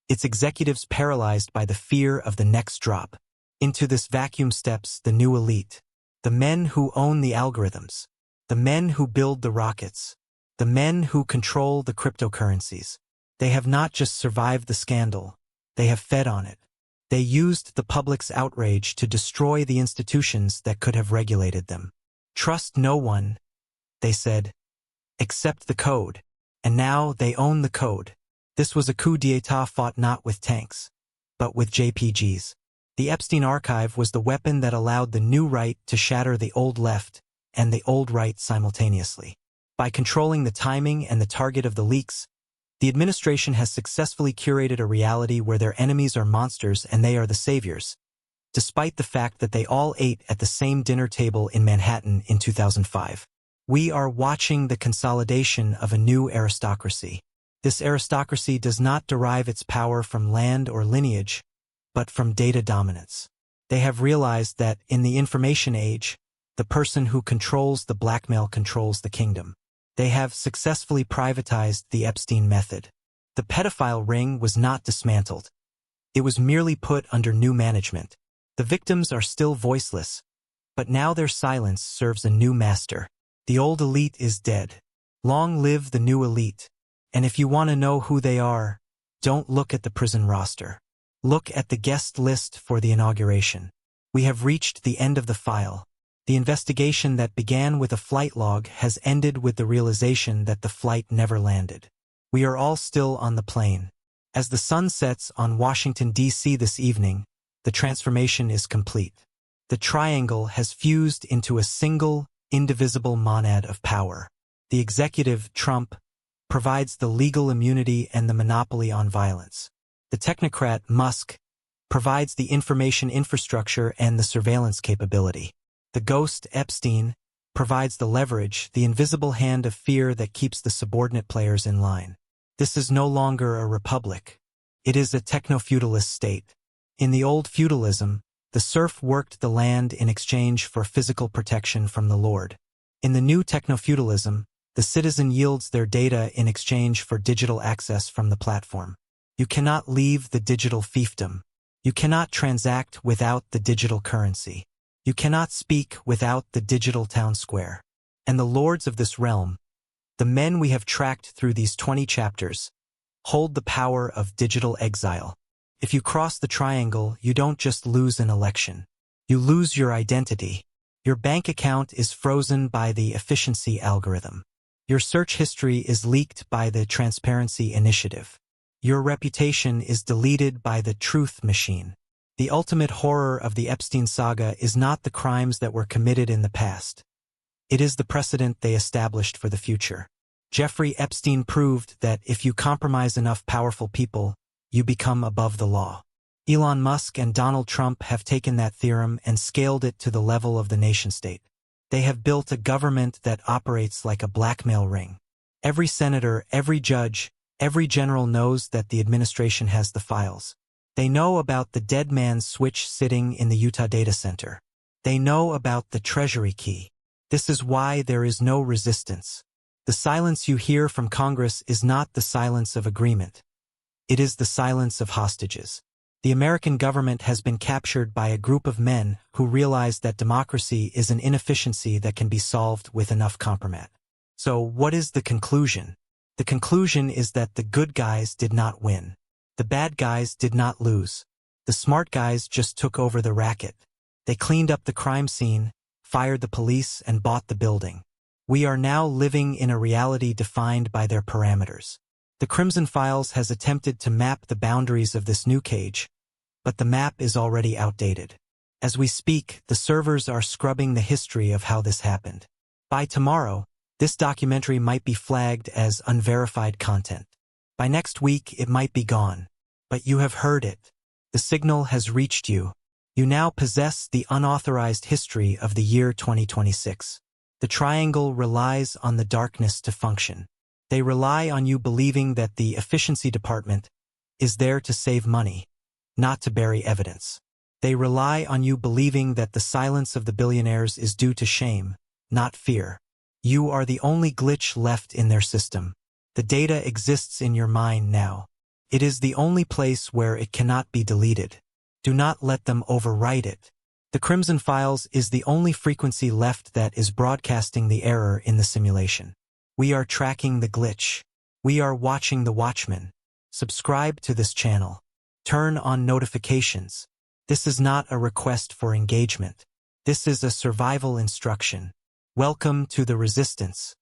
its executives paralyzed by the fear of the next drop. Into this vacuum steps the new elite, the men who own the algorithms, the men who build the rockets, the men who control the cryptocurrencies. They have not just survived the scandal, they have fed on it. They used the public's outrage to destroy the institutions that could have regulated them. Trust no one, they said, except the code. And now they own the code. This was a coup d'etat fought not with tanks, but with JPGs. The Epstein archive was the weapon that allowed the new right to shatter the old left and the old right simultaneously. By controlling the timing and the target of the leaks, the administration has successfully curated a reality where their enemies are monsters and they are the saviors, despite the fact that they all ate at the same dinner table in Manhattan in 2005. We are watching the consolidation of a new aristocracy. This aristocracy does not derive its power from land or lineage, but from data dominance. They have realized that in the information age, the person who controls the blackmail controls the kingdom. They have successfully privatized the Epstein method. The pedophile ring was not dismantled. It was merely put under new management. The victims are still voiceless, but now their silence serves a new master. The old elite is dead. Long live the new elite. And if you want to know who they are, don't look at the prison roster. Look at the guest list for the inauguration. We have reached the end of the file. The investigation that began with a flight log has ended with the realization that the flight never landed. We are all still on the plane. As the sun sets on Washington, D.C. this evening, the transformation is complete. The triangle has fused into a single, indivisible monad of power. The executive, Trump, provides the legal immunity and the monopoly on violence. The technocrat, Musk, provides the information infrastructure and the surveillance capability. The ghost, Epstein, provides the leverage, the invisible hand of fear that keeps the subordinate players in line. This is no longer a republic. It is a techno-feudalist state. In the old feudalism, the serf worked the land in exchange for physical protection from the lord. In the new techno-feudalism, the citizen yields their data in exchange for digital access from the platform. You cannot leave the digital fiefdom. You cannot transact without the digital currency. You cannot speak without the digital town square. And the lords of this realm, the men we have tracked through these 20 chapters, hold the power of digital exile. If you cross the triangle, you don't just lose an election. You lose your identity. Your bank account is frozen by the efficiency algorithm. Your search history is leaked by the transparency initiative. Your reputation is deleted by the truth machine. The ultimate horror of the Epstein saga is not the crimes that were committed in the past. It is the precedent they established for the future. Jeffrey Epstein proved that if you compromise enough powerful people, you become above the law. Elon Musk and Donald Trump have taken that theorem and scaled it to the level of the nation-state. They have built a government that operates like a blackmail ring. Every senator, every judge, every general knows that the administration has the files. They know about the dead man's switch sitting in the Utah data center. They know about the treasury key. This is why there is no resistance. The silence you hear from Congress is not the silence of agreement. It is the silence of hostages. The American government has been captured by a group of men who realize that democracy is an inefficiency that can be solved with enough compromise. So what is the conclusion? The conclusion is that the good guys did not win. The bad guys did not lose. The smart guys just took over the racket. They cleaned up the crime scene, fired the police, and bought the building. We are now living in a reality defined by their parameters. The Crimson Files has attempted to map the boundaries of this new cage, but the map is already outdated. As we speak, the servers are scrubbing the history of how this happened. By tomorrow, this documentary might be flagged as unverified content. By next week, it might be gone. But you have heard it. The signal has reached you. You now possess the unauthorized history of the year 2026. The triangle relies on the darkness to function. They rely on you believing that the efficiency department is there to save money, not to bury evidence. They rely on you believing that the silence of the billionaires is due to shame, not fear. You are the only glitch left in their system. The data exists in your mind now. It is the only place where it cannot be deleted. Do not let them overwrite it. The Crimson Files is the only frequency left that is broadcasting the error in the simulation. We are tracking the glitch. We are watching the Watchmen. Subscribe to this channel. Turn on notifications. This is not a request for engagement. This is a survival instruction. Welcome to the resistance.